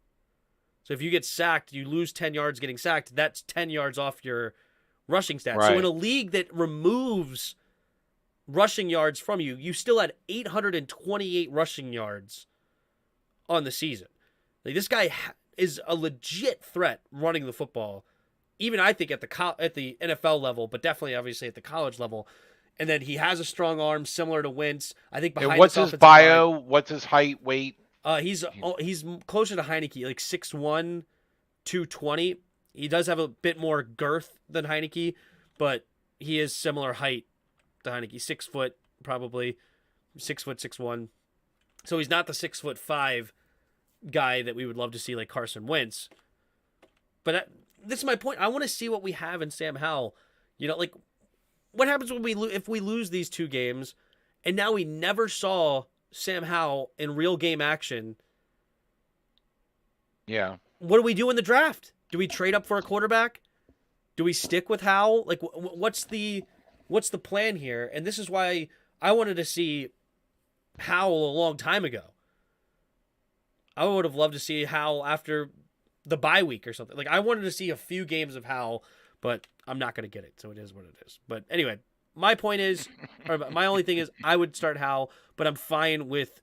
So if you get sacked, you lose 10 yards getting sacked. That's 10 yards off your rushing stats. Right. So in a league that removes rushing yards from you, you still had 828 rushing yards on the season. Like this guy is a legit threat running the football. Even I think at the NFL level, but definitely obviously at the college level. And then he has a strong arm similar to Wentz. I think behind And what's his bio? What's his height, weight? He's closer to Heineke, like 6'1", 220. He does have a bit more girth than Heineke, but he is similar height to Heineke. 6 foot, probably 6 foot 6'1". So he's not the 6'5" guy that we would love to see like Carson Wentz. But this is my point. I want to see what we have in Sam Howell. You know, like what happens when if we lose these two games, and now we never saw Sam Howell in real game action. Yeah. What do we do in the draft? Do we trade up for a quarterback? Do we stick with Howell? Like, what's the plan here? And this is why I wanted to see Howell a long time ago. I would have loved to see Howell after the bye week or something. Like, I wanted to see a few games of Howell, but I'm not going to get it. So it is what it is. But anyway, my point is, or my only thing is, I would start Howell, but I'm fine with,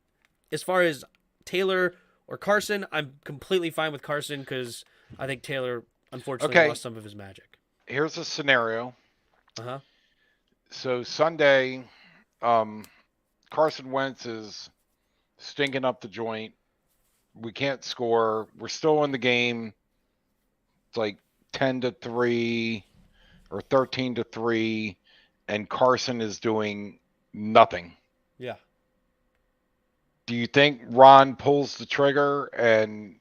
as far as Taylor or Carson, I'm completely fine with Carson because I think Taylor unfortunately lost some of his magic. Here's a scenario. Uh-huh. So Sunday, Carson Wentz is stinking up the joint. We can't score. We're still in the game. It's like 10-3 or 13-3, and Carson is doing nothing. Yeah. Do you think Ron pulls the trigger, and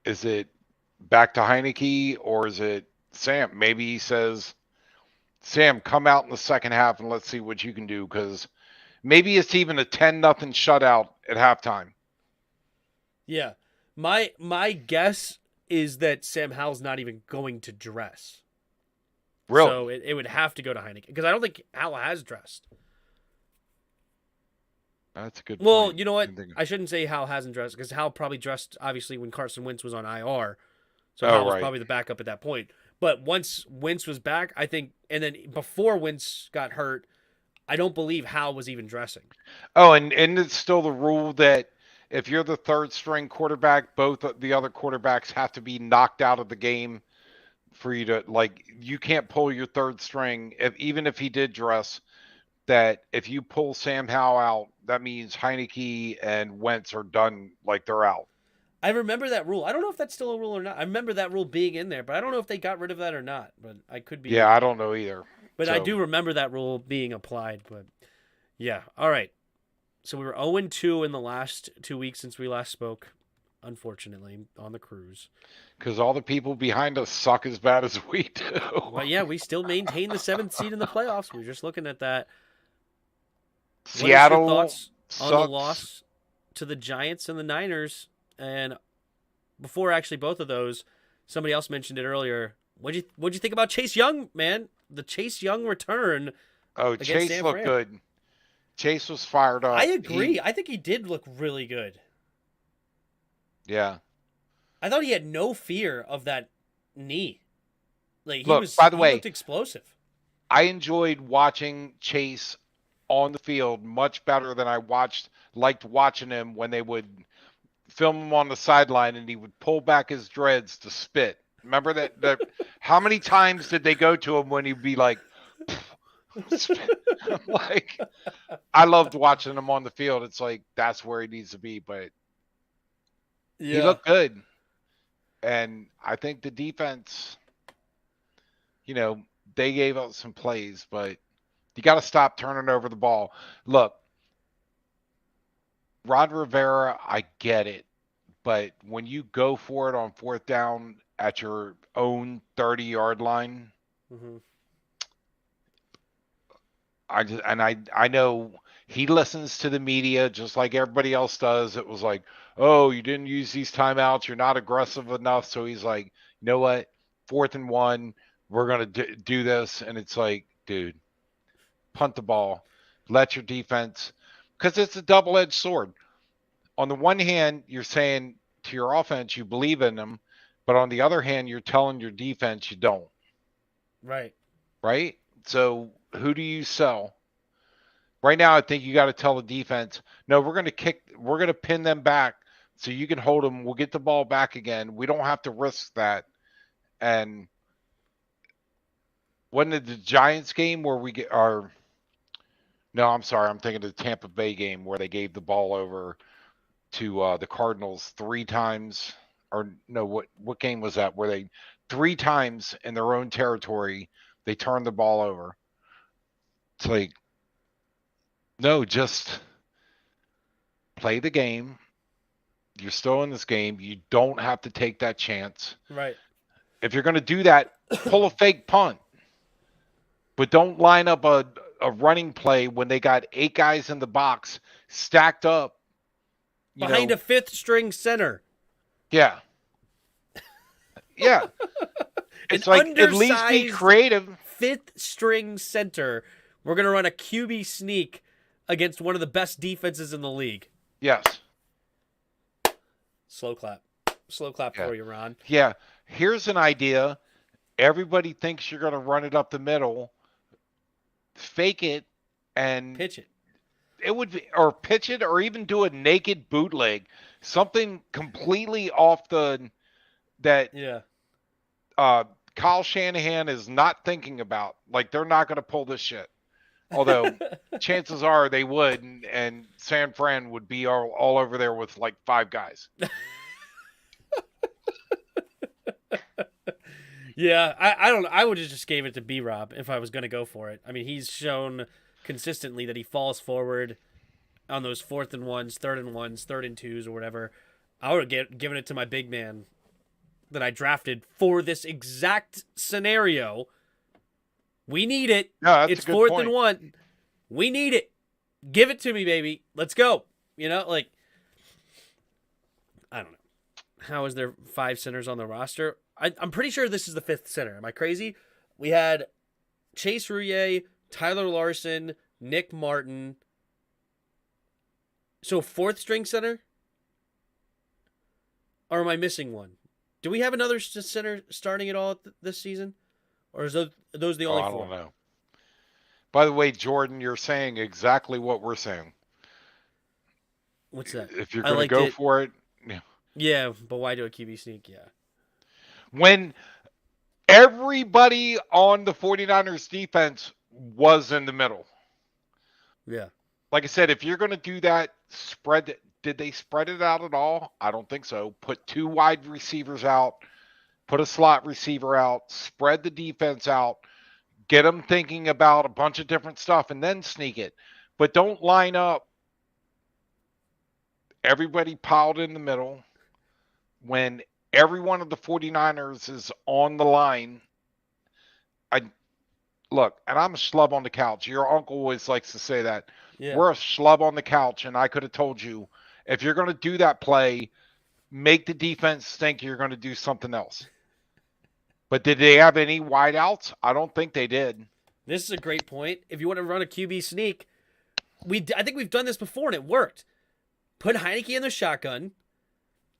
is it back to Heineke, or is it Sam? Maybe he says, Sam, come out in the second half and let's see what you can do, because maybe it's even a 10-0 shutout at halftime. Yeah. My guess is that Sam Howell's not even going to dress. Really? So it would have to go to Heineke because I don't think Howell has dressed. That's a good point. Well, you know what? I shouldn't say Howell hasn't dressed because Howell probably dressed, obviously, when Carson Wentz was on IR. So Howell was probably the backup at that point. But once Wentz was back, I think, and then before Wentz got hurt, I don't believe Howell was even dressing. Oh, and it's still the rule that if you're the third string quarterback, both the other quarterbacks have to be knocked out of the game for you to, like, you can't pull your third string, even if he did dress, that if you pull Sam Howell out, that means Heineke and Wentz are done, like they're out. I remember that rule. I don't know if that's still a rule or not. I remember that rule being in there, but I don't know if they got rid of that or not. But I could be. Yeah, I don't know either. But I do remember that rule being applied. But yeah, all right. So we were 0-2 in the last 2 weeks since we last spoke, unfortunately, on the cruise. Because all the people behind us suck as bad as we do. But yeah, we still maintain the 7th seed in the playoffs. We were just looking at that. What is your Seattle thoughts on the sucks. loss to the Giants and the Niners? And before actually both of those, somebody else mentioned it earlier. What'd you think about Chase Young, man? The Chase Young return Oh, against Chase San looked Fran. good. Chase was fired I up. agree. I think he did look really good. Yeah. I thought he had no fear of that knee. Like Look, by the he way, looked explosive. I enjoyed watching Chase on the field much better than I liked watching him when they would film him on the sideline and he would pull back his dreads to spit. Remember that how many times did they go to him when he'd be like like I loved watching him on the field. It's like that's where he needs to be, but he Yeah. looked good. And I think the defense, you know, they gave up some plays, but you got to stop turning over the ball. Look, Rod Rivera, I get it. But when you go for it on fourth down at your own 30-yard line, Mm-hmm. I know he listens to the media just like everybody else does. It was like, oh, you didn't use these timeouts. You're not aggressive enough. So he's like, you know what? 4th and 1, we're gonna do this. And it's like, dude, punt the ball, let your defense, because it's a double-edged sword. On the one hand, you're saying to your offense you believe in them, but on the other hand, you're telling your defense you don't. Right. Right? So who do you sell? Right now, I think you got to tell the defense, no, we're going to pin them back so you can hold them. We'll get the ball back again. We don't have to risk that. And wasn't it the Giants game where we get our, no, I'm sorry. I'm thinking of the Tampa Bay game where they gave the ball over to the Cardinals 3 times. Or no, what game was that where they 3 times in their own territory they turned the ball over? It's like, no, just play the game. You're still in this game. You don't have to take that chance. Right. If you're going to do that, pull a fake punt. But don't line up a running play when they got 8 guys in the box stacked up. Behind a 5th string center. Yeah. Yeah. An It's like at least be undersized creative. 5th string center. We're going to run a QB sneak against one of the best defenses in the league. Yes. Slow clap. Slow clap Yeah. for you, Ron. Yeah. Here's an idea. Everybody thinks you're going to run it up the middle. Fake it and Pitch it. it would be, or pitch it, or even do a naked bootleg, something completely off that Yeah. Kyle Shanahan is not thinking about. Like they're not going to pull this shit. Although chances are they would, and San Fran would be all over there with like 5 guys. Yeah, I don't know. I would have just gave it to B-Rob if I was going to go for it. I mean, he's shown consistently that he falls forward on those 4th-and-1s, 3rd-and-1s, 3rd-and-2s, or whatever. I would have given it to my big man that I drafted for this exact scenario. We need it. No, that's It's a good 4th point. and 1. We need it. Give it to me, baby. Let's go. You know, like, I don't know. How is there 5 centers on the roster? I'm pretty sure this is the 5th center. Am I crazy? We had Chase Rouillet, Tyler Larson, Nick Martin. So 4th string center? Or am I missing one? Do we have another center starting at all this season? Or is those the only I 4? don't know. By the way, Jordan, you're saying exactly what we're saying. What's that? If you're I going to liked go it. for it, yeah. Yeah, but why do a QB sneak? Yeah. When everybody on the 49ers defense was in the middle. Yeah. Like I said, if you're going to do that, did they spread it out at all? I don't think so. Put 2 wide receivers out, put a slot receiver out, spread the defense out, get them thinking about a bunch of different stuff, and then sneak it. But don't line up everybody piled in the middle, when every one of the 49ers is on the line. I look, and I'm a schlub on the couch. Your uncle always likes to say that. Yeah. We're a schlub on the couch, and I could have told you, if you're going to do that play, make the defense think you're going to do something else. But did they have any wideouts? I don't think they did. This is a great point. If you want to run a QB sneak, I think we've done this before and it worked. Put Heineke in the shotgun,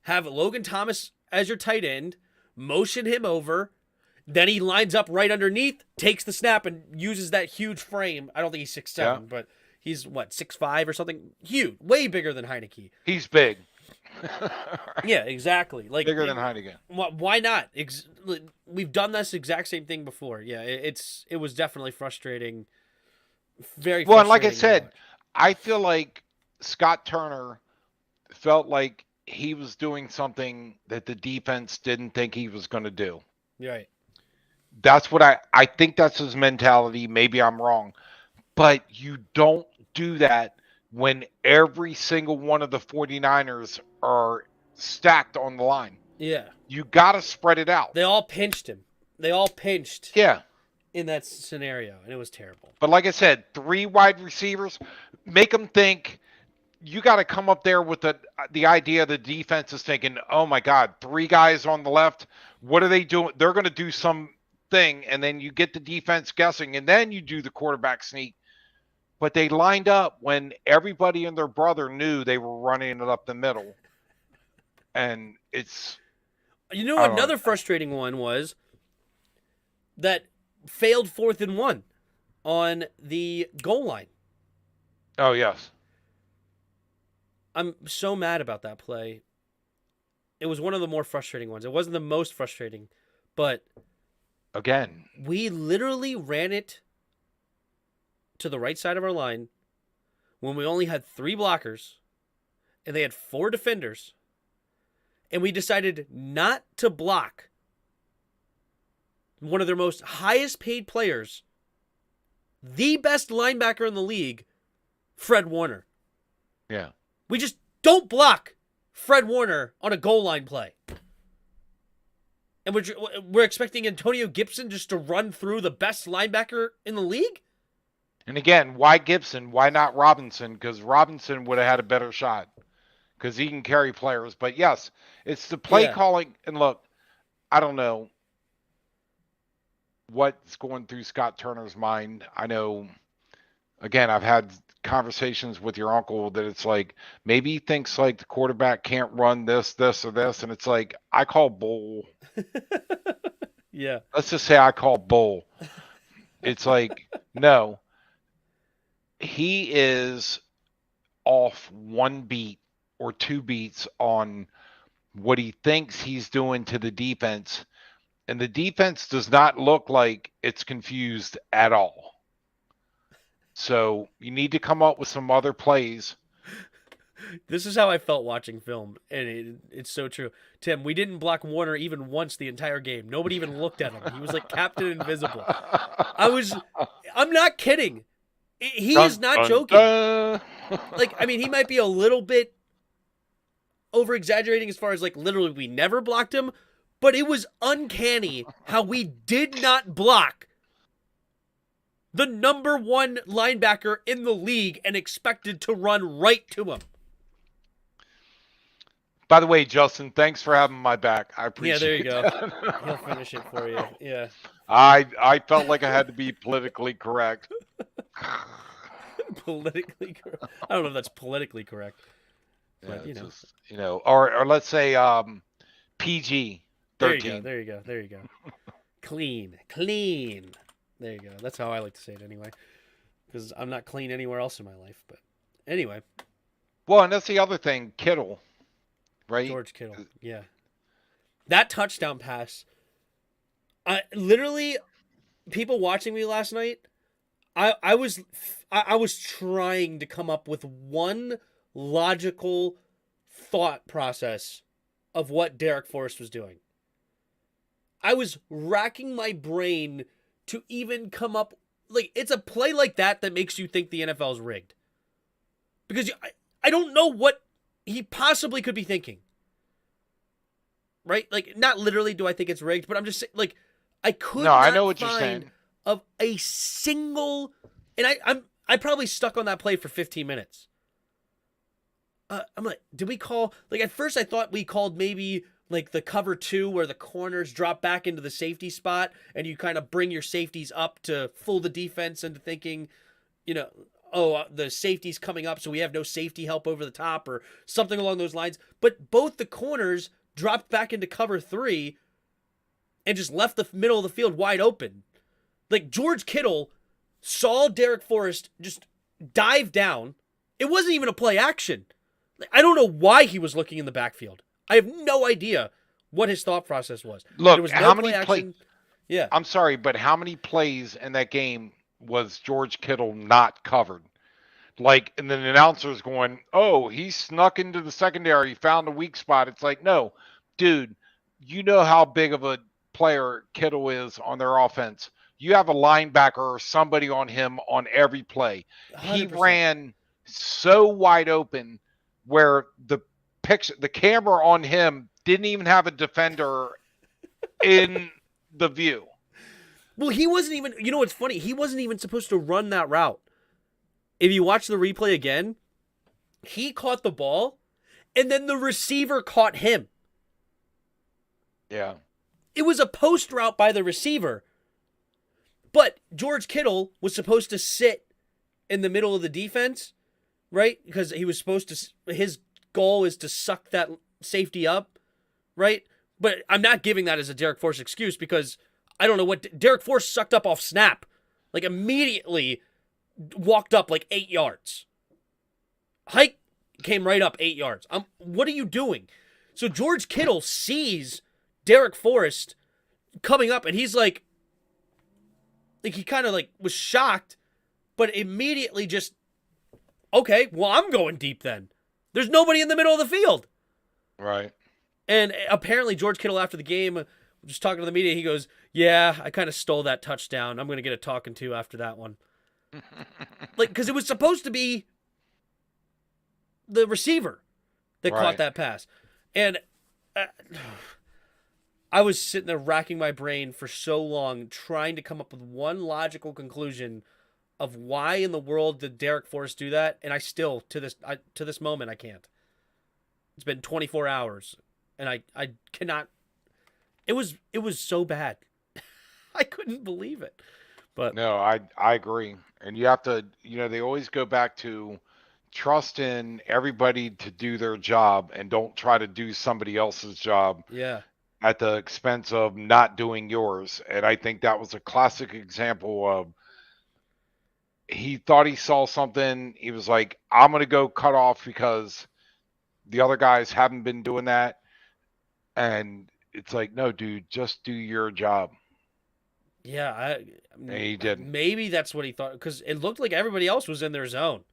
have Logan Thomas as your tight end, motion him over, then he lines up right underneath, takes the snap, and uses that huge frame. I don't think he's 6'7", but he's, 6'5" or something? Huge. Way bigger than Heineke. He's big. Yeah, exactly. Like bigger than Heineke. Why not? We've done this exact same thing before. Yeah, it was definitely frustrating. Very frustrating. Well, and like I said, I feel like Scott Turner felt like he was doing something that the defense didn't think he was going to do. Right. That's what I think that's his mentality. Maybe I'm wrong. But you don't do that when every single one of the 49ers are stacked on the line. Yeah. You got to spread it out. They all pinched him. Yeah. In that scenario, and it was terrible. But like I said, 3 wide receivers, make them think. You got to come up there with the idea the defense is thinking, oh my God, 3 guys on the left. What are they doing? They're going to do something, and then you get the defense guessing, and then you do the quarterback sneak. But they lined up when everybody and their brother knew they were running it up the middle. And it's... another frustrating one was that failed 4th and 1 on the goal line. Oh, yes. I'm so mad about that play. It was one of the more frustrating ones. It wasn't the most frustrating, but... Again. We literally ran it to the right side of our line when we only had 3 blockers and they had 4 defenders, and we decided not to block one of their most highest paid players, the best linebacker in the league, Fred Warner. Yeah. We just don't block Fred Warner on a goal line play. And we're expecting Antonio Gibson just to run through the best linebacker in the league? And again, why Gibson? Why not Robinson? Because Robinson would have had a better shot because he can carry players. But yes, it's the play calling. And look, I don't know what's going through Scott Turner's mind. I know, again, I've had conversations with your uncle that it's like maybe he thinks like the quarterback can't run this, or this. And it's like, I call bull. Yeah. Let's just say I call bull. It's like, no. He is off 1 beat or 2 beats on what he thinks he's doing to the defense. And the defense does not look like it's confused at all. So you need to come up with some other plays. This is how I felt watching film, and it's so true. Tim, we didn't block Warner even once the entire game. Nobody even looked at him. He was like Captain Invisible. I'm not kidding. He is not joking. Like, I mean, he might be a little bit over-exaggerating as far as, like, literally we never blocked him, but it was uncanny how we did not block the number 1 linebacker in the league and expected to run right to him. By the way, Justin, thanks for having my back. I appreciate it. Yeah, there you go. He'll finish it for you. Yeah. I felt like I had to be politically correct. Politically correct. I don't know if that's politically correct. But, yeah, or let's say PG 13. There you go. Clean. There you go. That's how I like to say it anyway. Because I'm not clean anywhere else in my life. But anyway. Well, and that's the other thing, Kittle, right? George Kittle, yeah. That touchdown pass, literally, people watching me last night, I was trying to come up with one logical thought process of what Derek Forrest was doing. I was racking my brain to even come up, like, it's a play like that makes you think the NFL is rigged. Because I don't know what he possibly could be thinking. Right? Like, not literally do I think it's rigged, but I'm just saying, like, I could No, I know not what you're find saying. of a single, and I probably stuck on that play for 15 minutes. I'm like, did we call, like, at first I thought we called maybe like the cover 2 where the corners drop back into the safety spot and you kind of bring your safeties up to fool the defense into thinking, you know, oh, the safety's coming up, so we have no safety help over the top or something along those lines. But both the corners dropped back into cover 3 and just left the middle of the field wide open. Like, George Kittle saw Derek Forrest just dive down. It wasn't even a play action. I don't know why he was looking in the backfield. I have no idea what his thought process was. But there Look, was no how play many play? action. Yeah. I'm sorry, but how many plays in that game was George Kittle not covered? Like, and then the announcer's going, "Oh, he snuck into the secondary, he found a weak spot." It's like, no, dude, you know how big of a player Kittle is on their offense. You have a linebacker or somebody on him on every play. He 100%. ran so wide open where the camera on him didn't even have a defender in the view. Well, he wasn't even, you know what's funny? He wasn't even supposed to run that route. If you watch the replay again, he caught the ball and then the receiver caught him. Yeah. It was a post route by the receiver. But George Kittle was supposed to sit in the middle of the defense, right? Because he was supposed to, his goal is to suck that safety up, right? But I'm not giving that as a Derek Forrest excuse because I don't know what Derek Forrest sucked up off snap. Like, immediately walked up like 8 yards. Hike came right up 8 yards. What are you doing? So George Kittle sees Derek Forrest coming up and he's like he kind of like was shocked, but immediately just, okay, well, I'm going deep then. There's nobody in the middle of the field. Right. And apparently George Kittle after the game, just talking to the media, he goes, yeah, I kind of stole that touchdown. I'm going to get a talking to after that one. Like, because it was supposed to be the receiver that caught Right. that pass. And I was sitting there racking my brain for so long trying to come up with one logical conclusion of why in the world did Derek Forrest do that, and I still to this moment I can't. It's been 24 hours and I cannot. It was so bad. I couldn't believe it. But No, I agree. And you have to, they always go back to trust in everybody to do their job and don't try to do somebody else's job yeah. at the expense of not doing yours. And I think that was a classic example of he thought he saw something. He was like, I'm going to go cut off because the other guys haven't been doing that. And it's like, no, dude, just do your job. Yeah, And he didn't. maybe that's what he thought because it looked like everybody else was in their zone.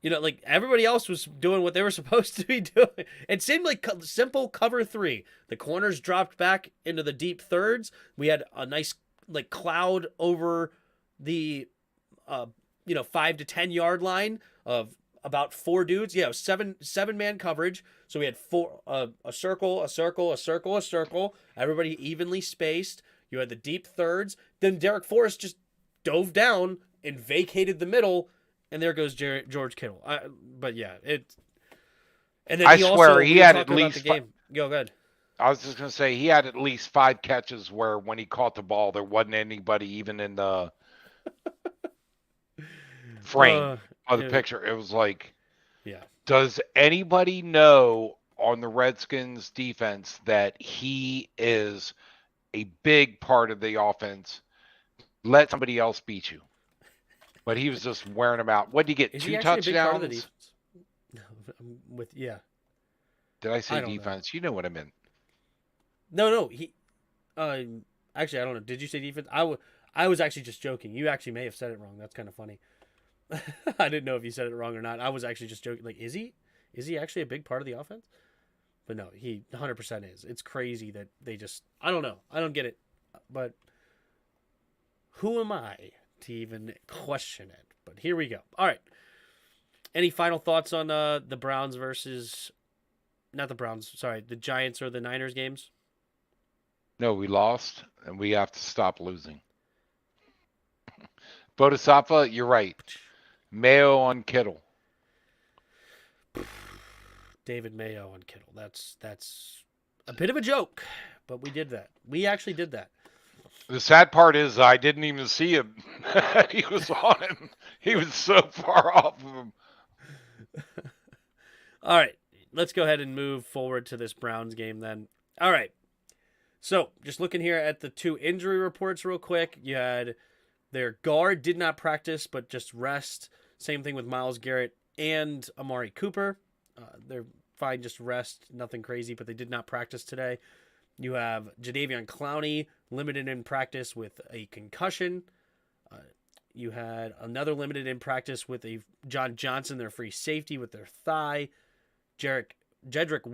Like everybody else was doing what they were supposed to be doing. It seemed like simple cover 3. The corners dropped back into the deep thirds. We had a nice like cloud over the 5 to 10 yard line of about 4 dudes. Yeah, seven man coverage. So we had a circle, a circle, a circle, a circle. Everybody evenly spaced. You had the deep thirds. Then Derek Forrest just dove down and vacated the middle, and there goes George Kittle. But yeah, it. And then I he swear also he we were had at talking about the least game. Go ahead. I was just gonna say he had at least 5 catches where when he caught the ball, there wasn't anybody even in the frame of the It, picture. It was like, yeah. does anybody know on the Redskins defense that he is a big part of the offense? Let somebody else beat you. But he was just wearing them out. What did he get? Is he Two actually a big part of the touchdowns? defense? No, yeah. Did I I say don't know. defense? You know what I meant. No, he. Actually, I don't know. Did you say defense? I was actually just joking. You actually may have said it wrong. That's kind of funny. I didn't know if you said it wrong or not. I was actually just joking. Like, is he? Is he actually a big part of the offense? But no, he 100% is. It's crazy that they just. I don't know. I don't get it. But who am I to even question it? But here we go. All right. Any final thoughts on the Browns versus not the Browns, sorry, the Giants or the Niners games? No, we lost, and we have to stop losing. Bodhisattva, you're right. Mayo on Kittle. David Mayo and Kittle. That's a bit of a joke, but we did that. We actually did that. The sad part is I didn't even see him. He was on him. He was so far off of him. All right, let's go ahead and move forward to this Browns game then. All right. So, just looking here at the 2 injury reports real quick. You had their guard did not practice, but just rest. Same thing with Myles Garrett and Amari Cooper. They're fine, just rest, nothing crazy, but they did not practice today. You have Jadeveon Clowney limited in practice with a concussion. You had another limited in practice with a John Johnson, their free safety, with their thigh. Jedrick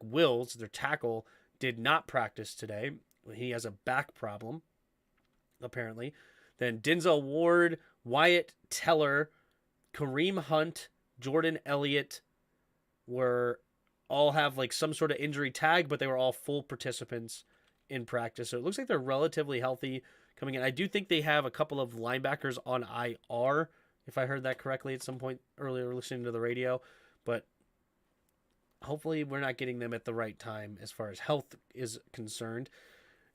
Wills, their tackle, did not practice today. He has a back problem, apparently. Then Denzel Ward, Wyatt Teller, Kareem Hunt, Jordan Elliott all have like some sort of injury tag, but they were all full participants in practice. So it looks like they're relatively healthy coming in. I do think they have a couple of linebackers on IR, if I heard that correctly at some point earlier listening to the radio. But hopefully we're not getting them at the right time as far as health is concerned.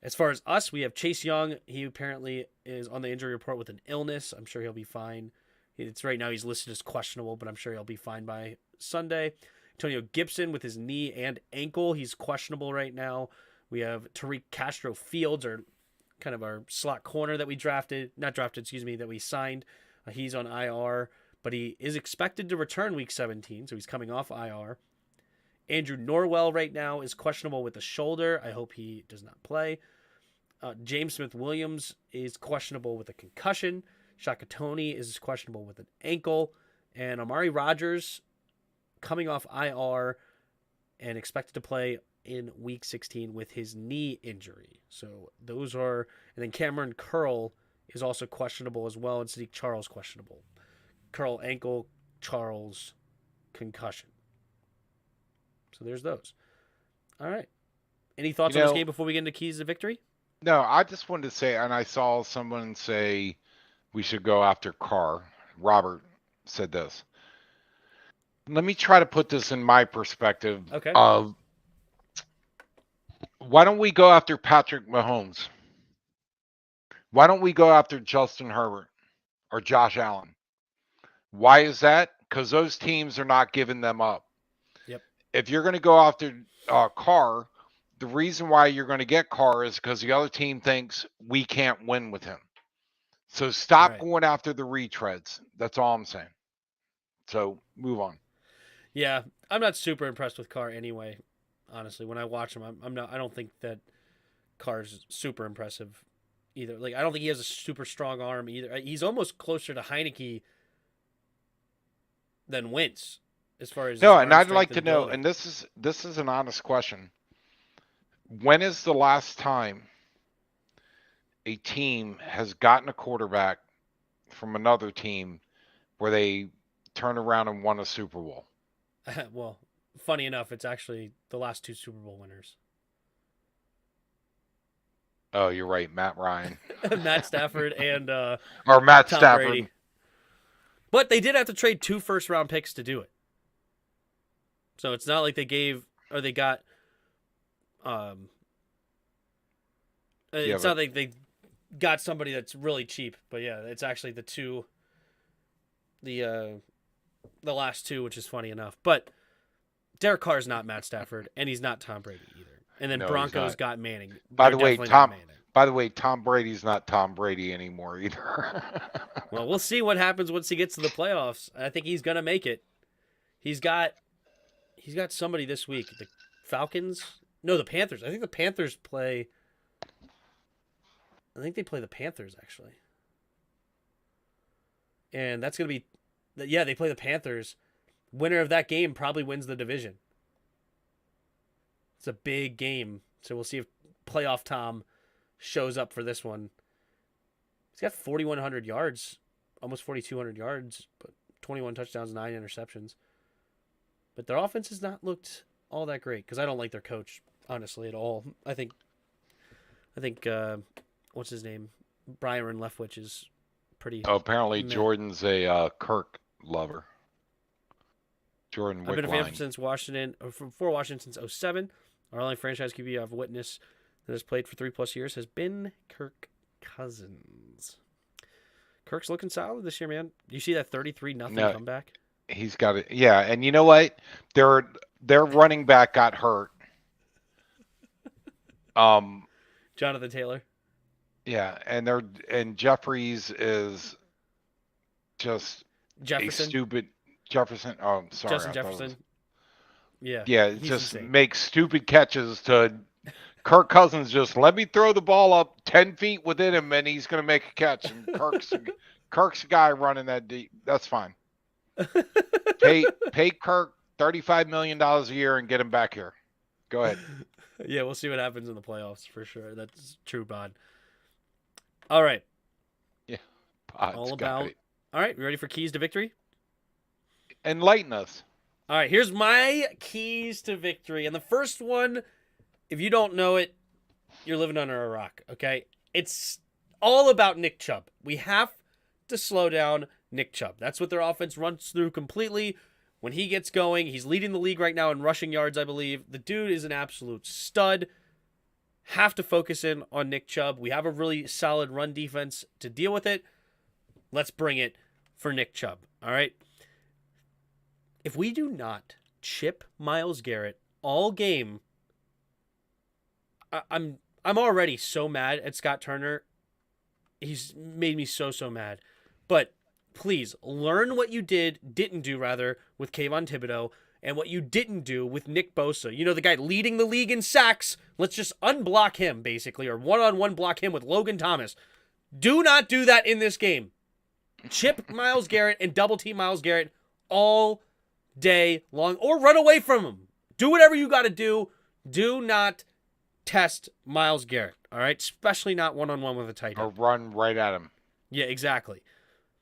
As far as us, we have Chase Young. He apparently is on the injury report with an illness. I'm sure he'll be fine. It's right now he's listed as questionable, but I'm sure he'll be fine by Sunday. Antonio Gibson with his knee and ankle. He's questionable right now. We have Tariq Castro Fields, or kind of our slot corner that we that we signed. He's on IR, but he is expected to return week 17, so he's coming off IR. Andrew Norwell right now is questionable with the shoulder. I hope he does not play. James Smith-Williams is questionable with a concussion. Shaka Toney is questionable with an ankle. And Amari Rodgers coming off IR and expected to play in week 16 with his knee injury. So those are... And then Cameron Curl is also questionable as well, and Sadiq Charles questionable. Curl ankle, Charles concussion. So there's those. All right. Any thoughts on this game before we get into keys to victory? No, I just wanted to say, and I saw someone say we should go after Carr. Robert said this. Let me try to put this in my perspective. Okay. Why don't we go after Patrick Mahomes? Why don't we go after Justin Herbert or Josh Allen? Why is that? Because those teams are not giving them up. Yep. If you're going to go after Carr, the reason why you're going to get Carr is because the other team thinks we can't win with him. So stop going after the retreads. That's all I'm saying. So move on. Yeah, I'm not super impressed with Carr anyway. Honestly, when I watch him, I don't think that Carr's super impressive either. Like, I don't think he has a super strong arm either. He's almost closer to Heineke than Wentz as far as no. And I'd like to know, and this is an honest question. When is the last time a team has gotten a quarterback from another team where they turned around and won a Super Bowl? Well, funny enough, it's actually the last 2 Super Bowl winners. Oh, you're right, Matt Ryan, Matt Stafford, and or Matt Tom Stafford. Brady. But they did have to trade 2 first-round picks to do it. So it's not like they got. It's not like they got somebody that's really cheap, but yeah, it's actually the last 2, which is funny enough. But Derek Carr's not Matt Stafford, and he's not Tom Brady either. And then Broncos got Manning. By the way, Tom Brady's not Tom Brady anymore either. Well, we'll see what happens once he gets to the playoffs. I think he's gonna make it. He's got somebody this week. The Falcons? No, the Panthers. I think the Panthers play. I think they play the Panthers actually. And that's gonna be, yeah, they play the Panthers. Winner of that game probably wins the division. It's a big game, so we'll see if playoff Tom shows up for this one. He's got 4,100 yards, almost 4,200 yards, but 21 touchdowns, 9 interceptions. But their offense has not looked all that great because I don't like their coach, honestly, at all. I think what's his name? Byron Leftwich is pretty. Oh, apparently meh. Jordan's a Kirk lover. Jordan I've been a fan Wickline. since Washington, or for Washington since 07. Our only franchise QB I've witnessed that has played for 3+ years has been Kirk Cousins. Kirk's looking solid this year, man. You see that 33-0 No, comeback? he's got it. Yeah, and you know what? Their running back got hurt. Jonathan Taylor. Yeah, and Jeffries is just Jefferson. a stupid Jefferson. Oh, I'm sorry. Justin Jefferson. Yeah, he's just insane. makes stupid catches to Kirk Cousins. Just let me throw the ball up 10 feet within him, and he's going to make a catch. And Kirk's the guy running that deep. That's fine. Pay Kirk $35 million a year and get him back here. Go ahead. Yeah, we'll see what happens in the playoffs for sure. That's true, Bod. All right. Yeah. All right, we ready for keys to victory? Enlighten us. All right, here's my keys to victory. And the first one, if you don't know it, you're living under a rock, okay? It's all about Nick Chubb. We have to slow down Nick Chubb. That's what their offense runs through completely. When he gets going, he's leading the league right now in rushing yards, I believe. The dude is an absolute stud. Have to focus in on Nick Chubb. We have a really solid run defense to deal with it. Let's bring it for Nick Chubb, all right? If we do not chip Myles Garrett all game, I'm already so mad at Scott Turner. He's made me so mad. But please learn what you didn't do with Kayvon Thibodeau and what you didn't do with Nick Bosa. You know, the guy leading the league in sacks. Let's just unblock him, basically, or one-on-one block him with Logan Thomas. Do not do that in this game. Chip Myles Garrett and double team Myles Garrett all day long, or run away from him. Do whatever you got to do. Do not test Myles Garrett, all right? Especially not one-on-one with a tight Or end. run right at him. Yeah, exactly.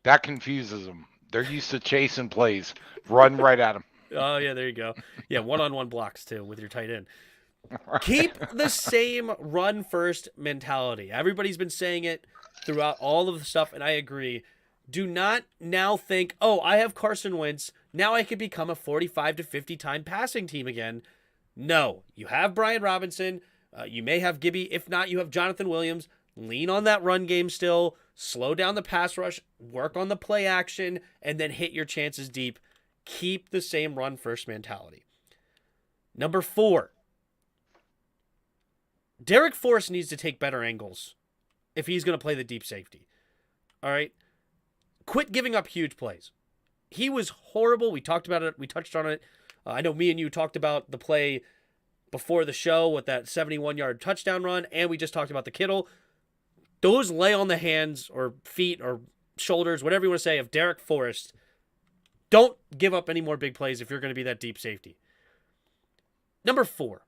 That confuses them. They're used to chasing plays. Run right at him. Oh, yeah, there you go. Yeah, one-on-one blocks, too, with your tight end. Keep the same run-first mentality. Everybody's been saying it throughout all of the stuff, and I agree. Do not now think, oh, I have Carson Wentz. Now I could become a 45 to 50 time passing team again. No, you have Brian Robinson. You may have Gibby. If not, you have Jonathan Williams. Lean on that run game still. Slow down the pass rush. Work on the play action. And then hit your chances deep. Keep the same run first mentality. Number 4. Derek Forrest needs to take better angles if he's going to play the deep safety. All right? Quit giving up huge plays. He was horrible. We talked about it. We touched on it. I know me and you talked about the play before the show with that 71-yard touchdown run, and we just talked about the Kittle. Those lay on the hands or feet or shoulders, whatever you want to say, of Derek Forrest. Don't give up any more big plays if you're going to be that deep safety. Number 5.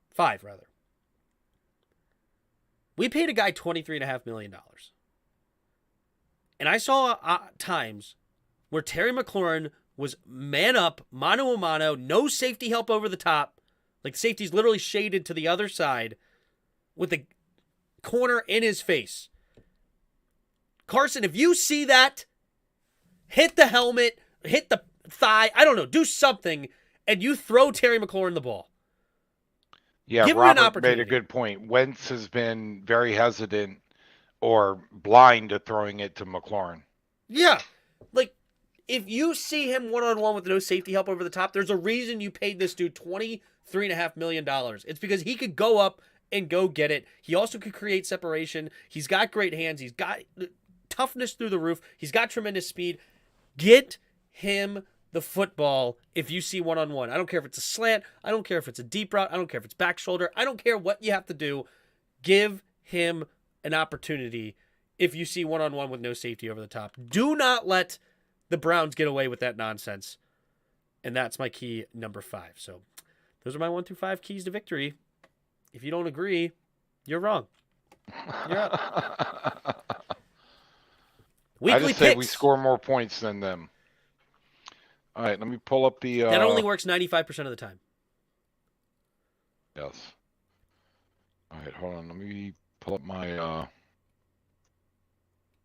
We paid a guy $23.5 million. And I saw times where Terry McLaurin was man up, mano a mano, no safety help over the top. Like the safety's literally shaded to the other side with the corner in his face. Carson, if you see that, hit the helmet, hit the thigh, I don't know, do something, and you throw Terry McLaurin the ball. Yeah, Give him an Robert opportunity. made a good point. Wentz has been very hesitant or blind to throwing it to McLaurin. Yeah. Like, if you see him one-on-one with no safety help over the top, there's a reason you paid this dude $23.5 million. It's because he could go up and go get it. He also could create separation. He's got great hands. He's got toughness through the roof. He's got tremendous speed. Get him the football if you see one-on-one. I don't care if it's a slant. I don't care if it's a deep route. I don't care if it's back shoulder. I don't care what you have to do. Give him an opportunity if you see one-on-one with no safety over the top. Do not let the Browns get away with that nonsense. And that's my key number 5. So those are my 1 through 5 keys to victory. If you don't agree, you're wrong. You're up. I just say we score more points than them. All right, let me pull up the. That only works 95% of the time. Yes. All right, hold on. Let me pull up my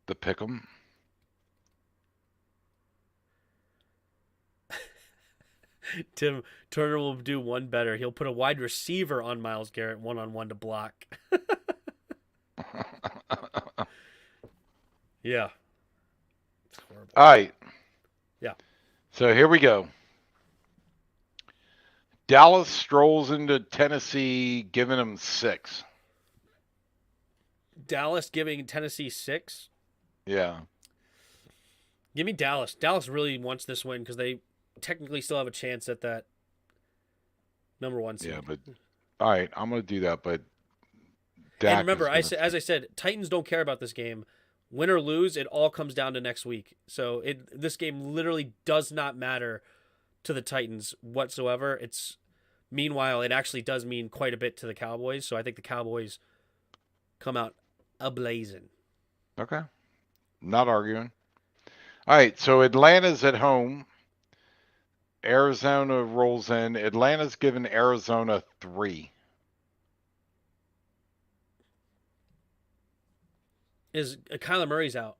the pick'em. Tim Turner will do one better. He'll put a wide receiver on Myles Garrett one-on-one to block. Yeah. It's horrible. All right. Yeah. So here we go. Dallas strolls into Tennessee, giving them 6. Dallas giving Tennessee 6. Yeah. Give me Dallas. Dallas really wants this win because they technically still have a chance at that number 1 seed. Yeah, but all right, I'm gonna do that. But and remember, as I said, Titans don't care about this game. Win or lose, it all comes down to next week. So this game literally does not matter to the Titans whatsoever. Meanwhile, it actually does mean quite a bit to the Cowboys. So I think the Cowboys come out ablazing. Okay. Not arguing. All right, so Atlanta's at home. Arizona rolls in. Atlanta's given Arizona 3. Is Kyler Murray's out?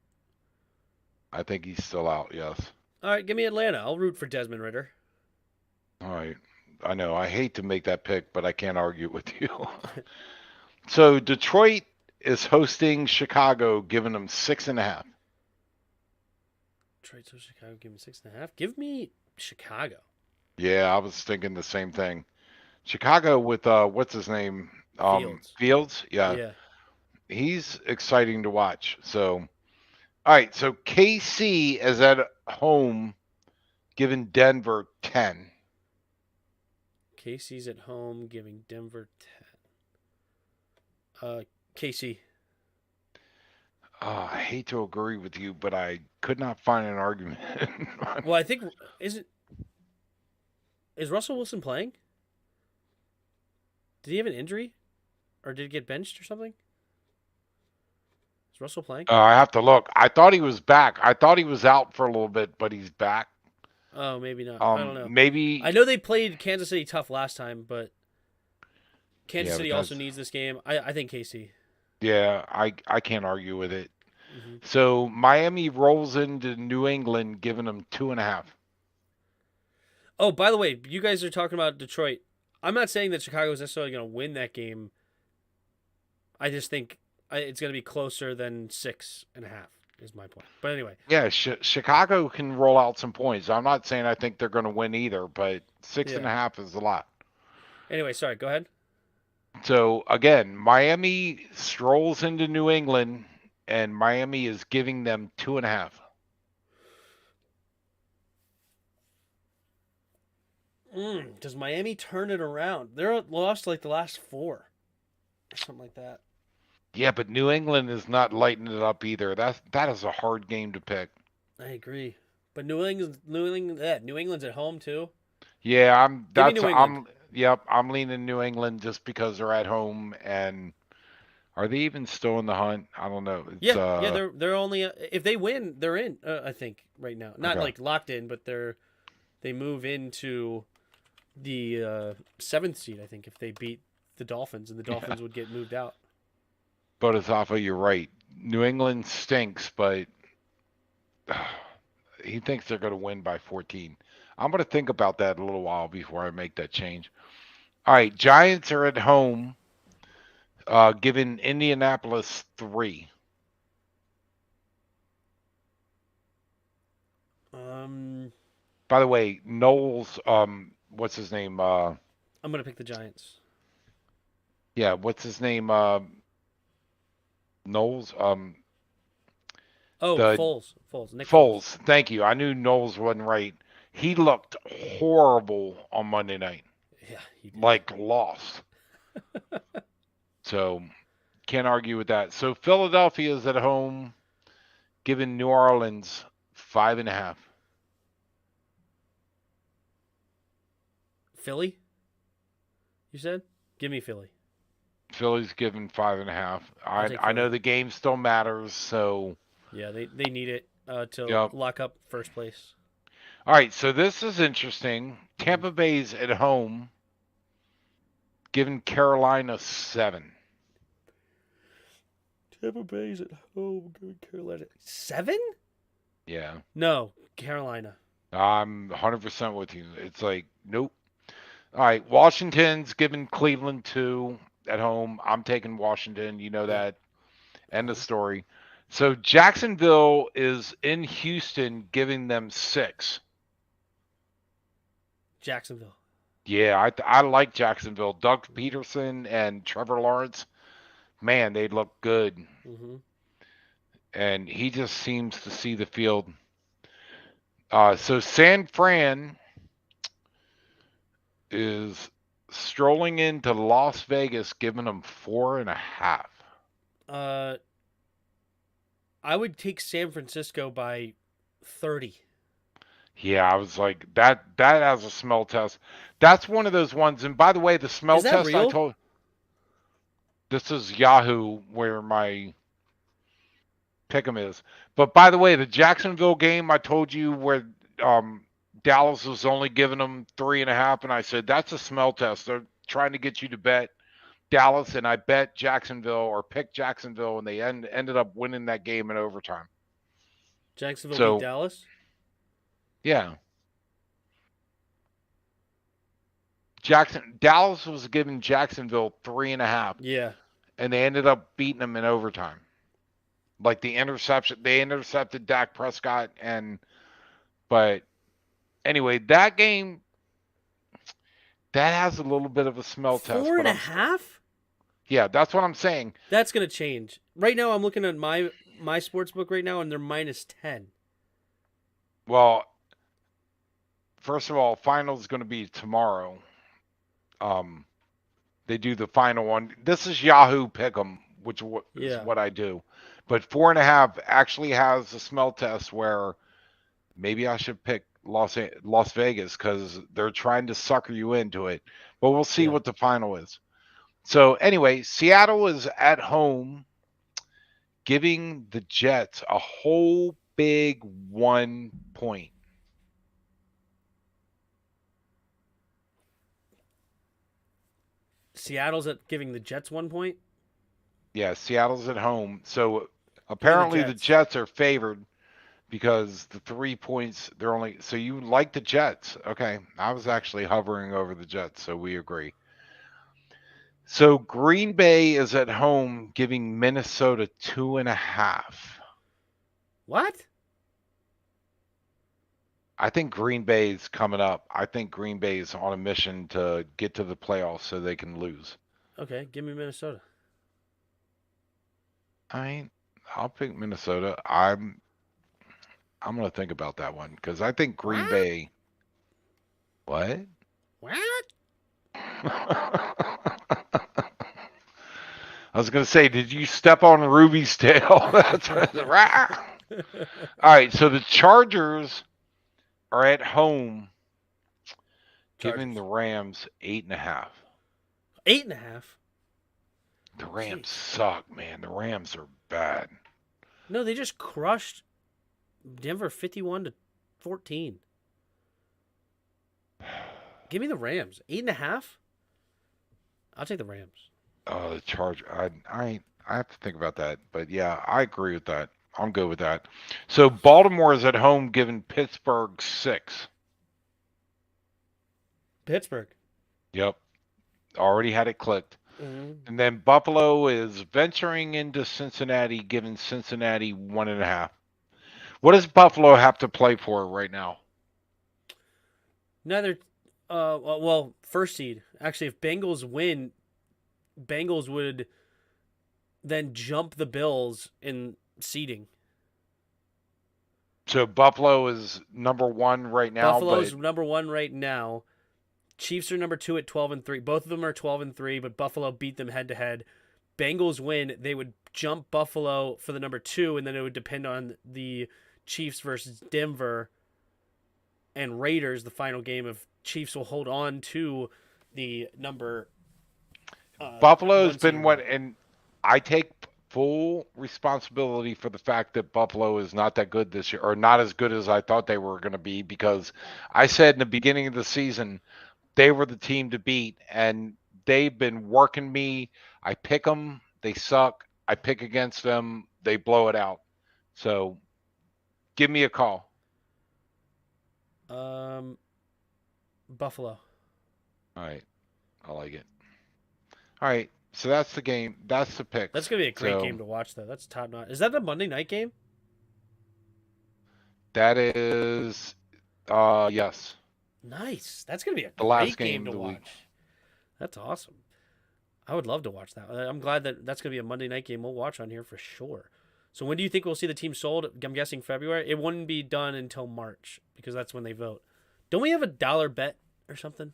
I think he's still out, yes. All right, give me Atlanta. I'll root for Desmond Ridder. All right. I know. I hate to make that pick, but I can't argue with you. So Detroit is hosting Chicago, giving them 6.5. Detroit to Chicago, give me 6.5. Give me Chicago. Yeah, I was thinking the same thing. Chicago with what's his name? Fields. Yeah. Yeah. He's exciting to watch. So, all right. So KC is at home, giving Denver 10. KC's at home, giving Denver 10. KC. I hate to agree with you, but I could not find an argument. Well, I think is Russell Wilson playing? Did he have an injury, or did he get benched or something? Is Russell playing? I have to look. I thought he was back. I thought he was out for a little bit, but he's back. Oh, maybe not. I don't know. Maybe. I know they played Kansas City tough last time, but Kansas City also needs this game. I think KC. Yeah, I can't argue with it. Mm-hmm. So Miami rolls into New England, giving them 2.5. Oh, by the way, you guys are talking about Detroit. I'm not saying that Chicago is necessarily going to win that game. I just think it's going to be closer than 6.5 is my point. But anyway. Yeah, Chicago can roll out some points. I'm not saying I think they're going to win either, but 6.5 is a lot. Anyway, sorry, go ahead. So again, Miami strolls into New England, and Miami is giving them 2.5. Does Miami turn it around? They're lost like the last 4 or something like that. Yeah, but New England is not lighting it up either. That is a hard game to pick. I agree, but New England's at home too. Yeah, Yep, I'm leaning New England just because they're at home, and are they even still in the hunt? I don't know. they're only if they win, they're in. I think right now, not like locked in, but they move into the 7th seed. I think if they beat the Dolphins, and the Dolphins would get moved out. But Asafa, you're right. New England stinks, but he thinks they're going to win by 14. I'm going to think about that a little while before I make that change. All right, Giants are at home, giving Indianapolis 3. By the way, Knowles, what's his name? I'm going to pick the Giants. Yeah, what's his name? Knowles. Foles. Nick Foles. Thank you. I knew Knowles wasn't right. He looked horrible on Monday night. Yeah, he did. Like lost. So can't argue with that. So Philadelphia is at home, giving New Orleans 5.5. Philly? You said? Give me Philly. Philly's given 5.5. I know the game still matters, so yeah, they need it to lock up first place. All right, so this is interesting. Mhm. Tampa Bay's at home, giving Carolina 7. Tampa Bay's at home. Good Carolina. 7? Yeah, No, Carolina. I'm 100% with you. It's like, nope. All right, Washington's giving Cleveland 2 at home. I'm taking Washington. You know Yep. that. End of Uh-huh. story. So Jacksonville is in Houston, giving them 6. Jacksonville. Yeah, I like Jacksonville. Doug Peterson and Trevor Lawrence, man, they look good. Mm-hmm. And he just seems to see the field. So San Fran is strolling into Las Vegas, giving them 4.5. Uh, I would take San Francisco by 30. Yeah, I was like that. That has a smell test. That's one of those ones. And by the way, the Is smell that test I real? told this is Yahoo where my pick'em is. But by the way, the Jacksonville game I told you where um, Dallas was only giving them 3.5, and I said that's a smell test. They're trying to get you to bet Dallas, and I bet Jacksonville or picked Jacksonville, and they ended up winning that game in overtime. Jacksonville beat So Dallas? yeah, Dallas was giving Jacksonville 3.5, Yeah. and they ended up beating them in overtime. Like the interception, they intercepted Dak Prescott, and but anyway, that game that has a little bit of a smell test, Four but and a I'm still half? yeah, that's what I'm saying. That's gonna change. Right now, I'm looking at my sports book right now, and they're minus 10. Well, first of all, finals going to be tomorrow. Um, they do the final one. This is Yahoo Pick'em, which is Yeah. what I do. But 4.5 actually has a smell test where maybe I should pick Las Vegas because they're trying to sucker you into it. But we'll see Yeah. what the final is. So anyway, Seattle is at home, giving the Jets a whole big 1 point. Seattle's at giving the Jets 1 point. Yeah, Seattle's at home. So Give me the apparently the Jets. Jets are favored because the 3 points they're only so you like the Jets. Okay. I was actually hovering over the Jets, so we agree. So Green Bay is at home giving Minnesota 2.5. What? I think Green Bay's coming up. I think Green Bay's on a mission to get to the playoffs so they can lose. Okay, give me Minnesota. I I'll pick Minnesota. I'm gonna think about that one because I think Green What? Bay. What? What? I was gonna say, did you step on Ruby's tail? That's right. All right, so the Chargers are at home, giving the Chargers. Rams 8.5. 8.5. The Rams Jeez. suck, man. The Rams are bad. No, they just crushed Denver 51-14. Give me the Rams. 8.5. I'll take the Rams. Oh, the Charger. I have to think about that, but yeah, I agree with that. I'm good with that. So Baltimore is at home, giving Pittsburgh 6. Pittsburgh. Yep, already had it clicked. Mm-hmm. And then Buffalo is venturing into Cincinnati, giving Cincinnati 1.5. What does Buffalo have to play for right now? Neither. Well, first seed. Actually, if Bengals win, Bengals would then jump the Bills in seeding. So Buffalo is number one right now, Buffalo's but number one right now. Chiefs are number two at 12-3. Both of them are 12-3, but Buffalo beat them head to head. Bengals win, they would jump Buffalo for the number two, and then it would depend on the Chiefs versus Denver and Raiders, the final game of Chiefs will hold on to the number Buffalo's one seed or been what, not. and I take full responsibility for the fact that Buffalo is not that good this year, or not as good as I thought they were going to be, because I said in the beginning of the season they were the team to beat, and they've been working me. I pick them, they suck. I pick against them, they blow it out. So give me a call. Buffalo. All right, I like it. All right, so that's the game. That's the That's picks. gonna be a great So game to watch, though. That's top notch. Is that the Monday night game? that is, yes, Nice. That's gonna be a the last great game game to of the week. watch. That's awesome. I would love to watch that. I'm glad that that's gonna be a Monday night game we'll watch on here for sure. So when do you think we'll see the team sold? I'm guessing February. It wouldn't be done until March because that's when they vote. Don't we have a dollar bet or something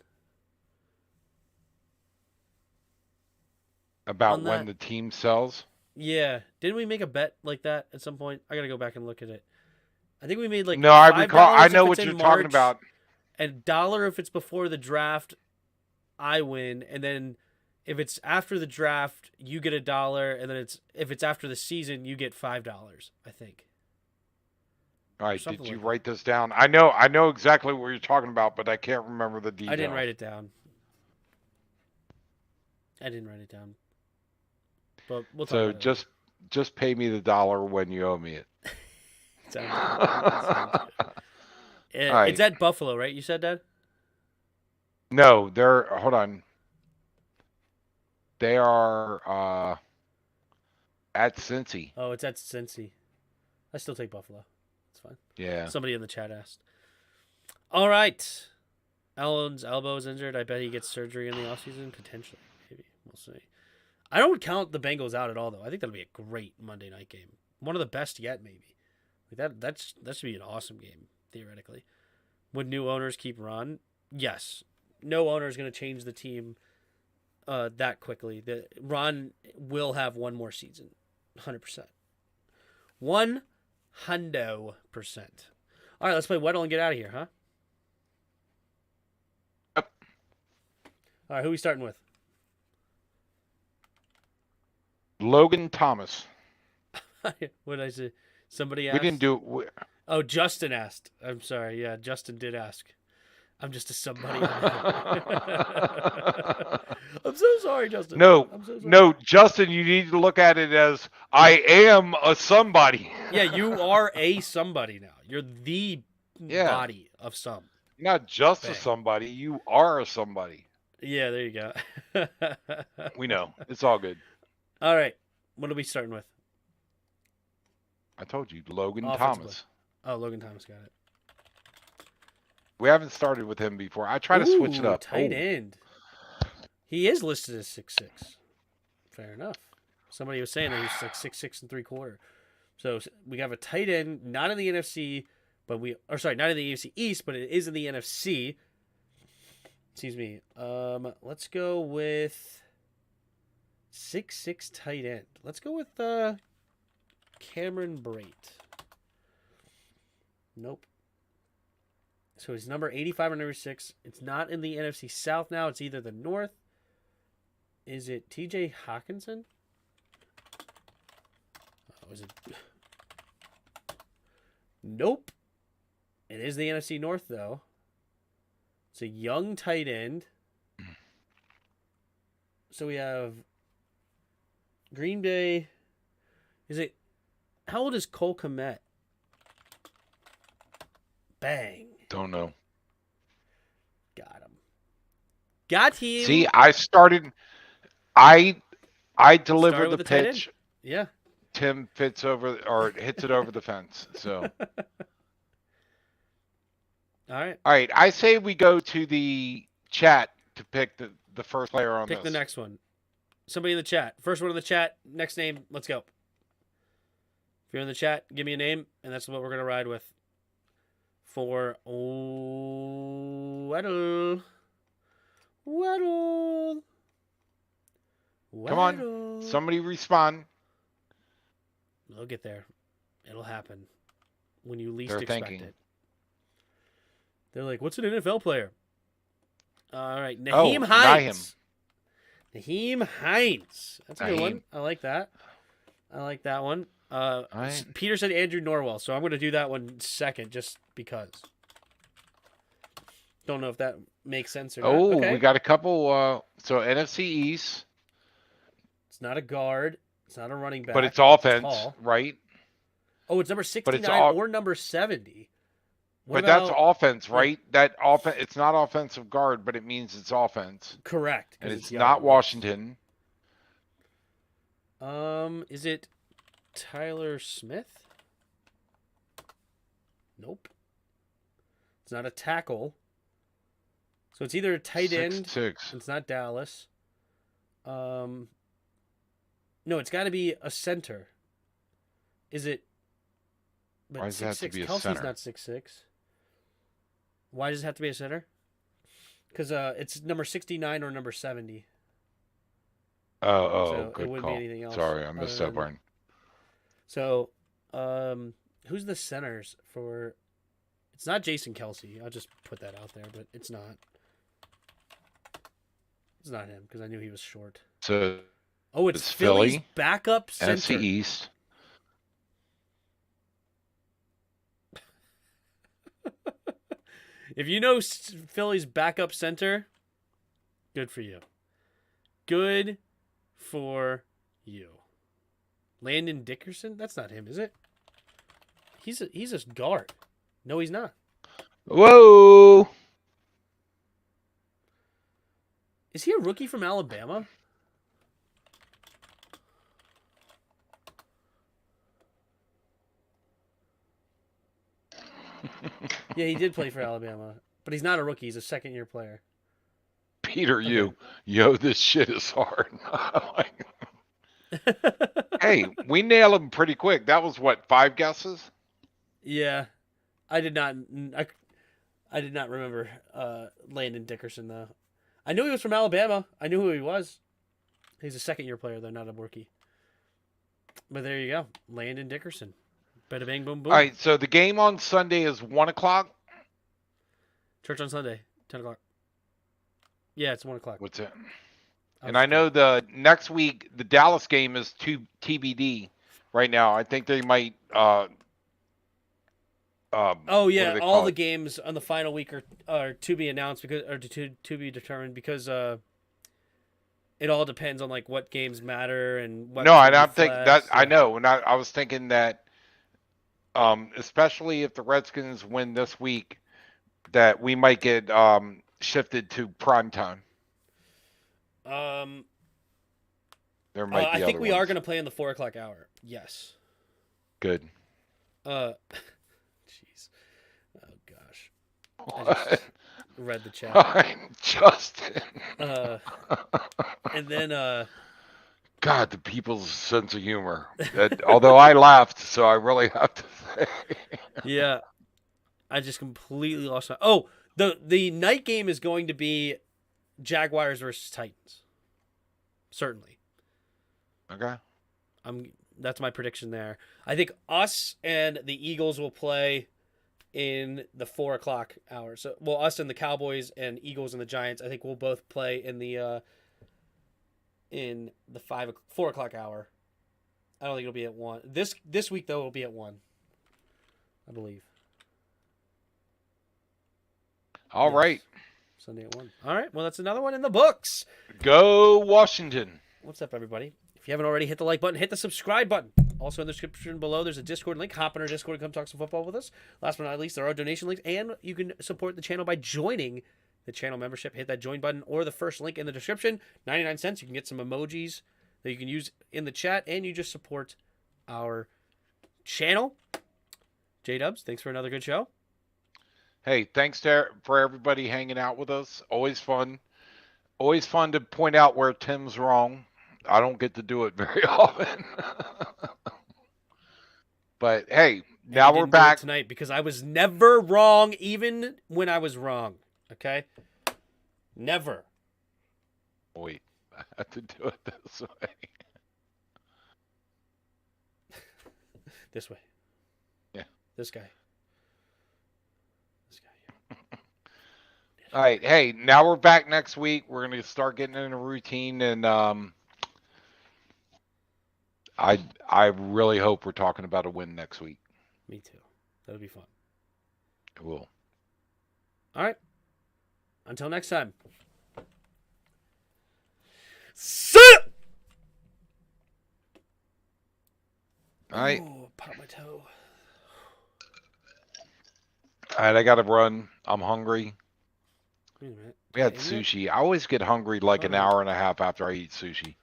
About on when that? the team sells. Yeah. Didn't we make a bet like that at some point? I gotta go back and look at it. I think we made like No, I $5 recall. I if know it's what in you're talking March, about. and $1 if it's before the draft. I win, and then if it's after the draft, you get $1, and then if it's after the season, you get $5. I think. All right, Something did you like write this down? I know exactly what you're talking about, but I can't remember the that. I didn't details. write it down. I didn't write it down. But we'll talk So about it just pay me the dollar when you owe me it. later. Sounds good. Sounds good. All right. It's at Buffalo, right? You said that? No, hold on. They are at Cincy. Oh, it's at Cincy. I still take Buffalo. It's fine. Yeah. Somebody in the chat asked. All right. Allen's elbow is injured. I bet he gets surgery in the offseason. Potentially. Maybe. We'll see. I don't count the Bengals out at all, though. I think that'll be a great Monday night game. One of the best yet, maybe. Like that should be an awesome game, theoretically. Would new owners keep Ron? Yes. No owner is going to change the team that quickly. Ron will have one more season. 100%. 100%. All right, let's play Weddle and get out of here, huh? Yep. All right, who are we starting with? Logan Thomas. What did I say? Somebody We asked? didn't do it. Oh, Justin asked. I'm sorry. Yeah, Justin did ask. I'm just a somebody. I'm so sorry, Justin. No, I'm so sorry. no, Justin, you need to look at it as I am a somebody. Yeah, you are a somebody now. You're the body of some. You're not just Bang. a somebody, you are a somebody. Yeah, there you go. We know. It's all good. All right. What are we starting with? I told you, Logan Offensively. Thomas. Oh, Logan Thomas got it. We haven't started with him before. I try to switch it up. Tight end. He is listed as 6'6". Fair enough. Somebody was saying that he's like 6'6" and 3/4. So we have a tight end, not in the NFC, not in the AFC East, but it is in the NFC. Excuse me. Let's go with 6'6" tight end. Let's go with Cameron Brate. Nope. So he's number 85 or number 6. It's not in the NFC South now. It's either the North. Is it TJ Hawkinson? Oh, is it? Nope. It is the NFC North, though. It's a young tight end. So we have Green Bay. Is it? How old is Cole Kmet? Bang. Don't know. Got him. Got him. See, I delivered the pitch. Yeah. Tim hits it over the fence. So. All right. All right. I say we go to the chat to pick the first player on this. Pick the next one. Somebody in the chat. First one in the chat. Next name. Let's go. If you're in the chat, give me a name, and that's what we're going to ride with. For Weddle. Come on. Somebody respond. They'll get there. It'll happen when you least They're expect thinking. it. They're like, what's an NFL player? All right. Naheem Hines. That's a good one. I like that. I like that one. right. Peter said Andrew Norwell, so I'm going to do that one second just because. Don't know if that makes sense or not. Oh, we Okay. got a couple. So NFC East, It's not a guard. It's not a running but it's back. It's offense, tall. right? Oh, it's number But it's 69 all. or number 70. What But that's about offense, like right? That offense. It's not offensive guard, but it means it's offense, correct and because it's it's yellow? not Yes. Washington. Is it Tyler Smith? Nope. It's not a tackle. So it's either a tight Six end. six. It's not Dallas. No, it's got to be a center. Is it? Why But does it have six to six. be a Kelsey's center? not 6'6". Why does it have to be a center? Because it's number 69 or number 70. Oh, So it good wouldn't be call. anything else Sorry, I other missed that than. part. So, who's the centers for? It's not Jason Kelsey. I'll just put that out there, but it's not. It's not him because I knew he was short. So Oh, it's it's Philly's Philly, backup NFC center. East. If you know Philly's backup center, good for you. Good for you. Landon Dickerson? That's not him, is it? He's a guard. No, he's not. Whoa! Is he a rookie from Alabama? Yeah, he did play for Alabama, but he's not a rookie. He's a second-year player. Peter, Okay. yo, this shit is hard. Hey, we nailed him pretty quick. That was what, 5 guesses? Yeah, I did not. I did not remember Landon Dickerson though. I knew he was from Alabama. I knew who he was. He's a second-year player though, not a rookie. But there you go, Landon Dickerson. Bada bang, boom, All boom. right, so the game on Sunday is 1 o'clock. Church on Sunday, 10 o'clock. Yeah, it's 1 o'clock. What's it? I And was I just kidding. know the next week the Dallas game is TBD right now. I think they might Oh what do yeah, they all call the it? games on the final week are to be announced because or to be determined because it all depends on like what games matter and No, what's going and to be I'm thinking that flexed. I Yeah. know, and I was thinking that especially if the Redskins win this week, that we might get shifted to prime time. Um. There might I be think other we are ones. going to play in the 4 o'clock hour. Yes. Good. Uh. Jeez. Oh gosh. I What? just read the chat. Justin. And then God, the people's sense of humor. Although I laughed, so I really have to say. yeah, I just completely lost my. Oh, the night game is going to be Jaguars versus Titans. Certainly. Okay. That's my prediction there. I think us and the Eagles will play in the 4 o'clock hour. So, well, us and the Cowboys and Eagles and the Giants. I think we'll both play in the 4 o'clock hour. I don't think it'll be at 1. This week though, it'll be at 1. I believe. All Yes. right. Sunday at 1. All right. Well, that's another one in the books. Go Washington. What's up, everybody? If you haven't already, hit the like button, hit the subscribe button. Also in the description below, there's a Discord link. Hop on our Discord and come talk some football with us. Last but not least, there are donation links, and you can support the channel by joining the channel membership. Hit that join button or the first link in the description. 99 cents. You can get some emojis that you can use in the chat, and you just support our channel. J-Dubs, thanks for another good show. Hey, thanks for everybody hanging out with us. Always fun. Always fun to point out where Tim's wrong. I don't get to do it very often. But hey, now we're back tonight because I was never wrong, even when I was wrong. Okay? Never. Wait, I have to do it this way. This way. Yeah. This guy. All right. Hey, now we're back next week. We're going to start getting in a routine, and I really hope we're talking about a win next week. Me too. That would be fun. It will. All right. Until next time. See ya! All right. Ooh, pop my toe. All right, I got to run. I'm hungry. Wait a minute. We had sushi. I always get hungry like an hour and a half after I eat sushi.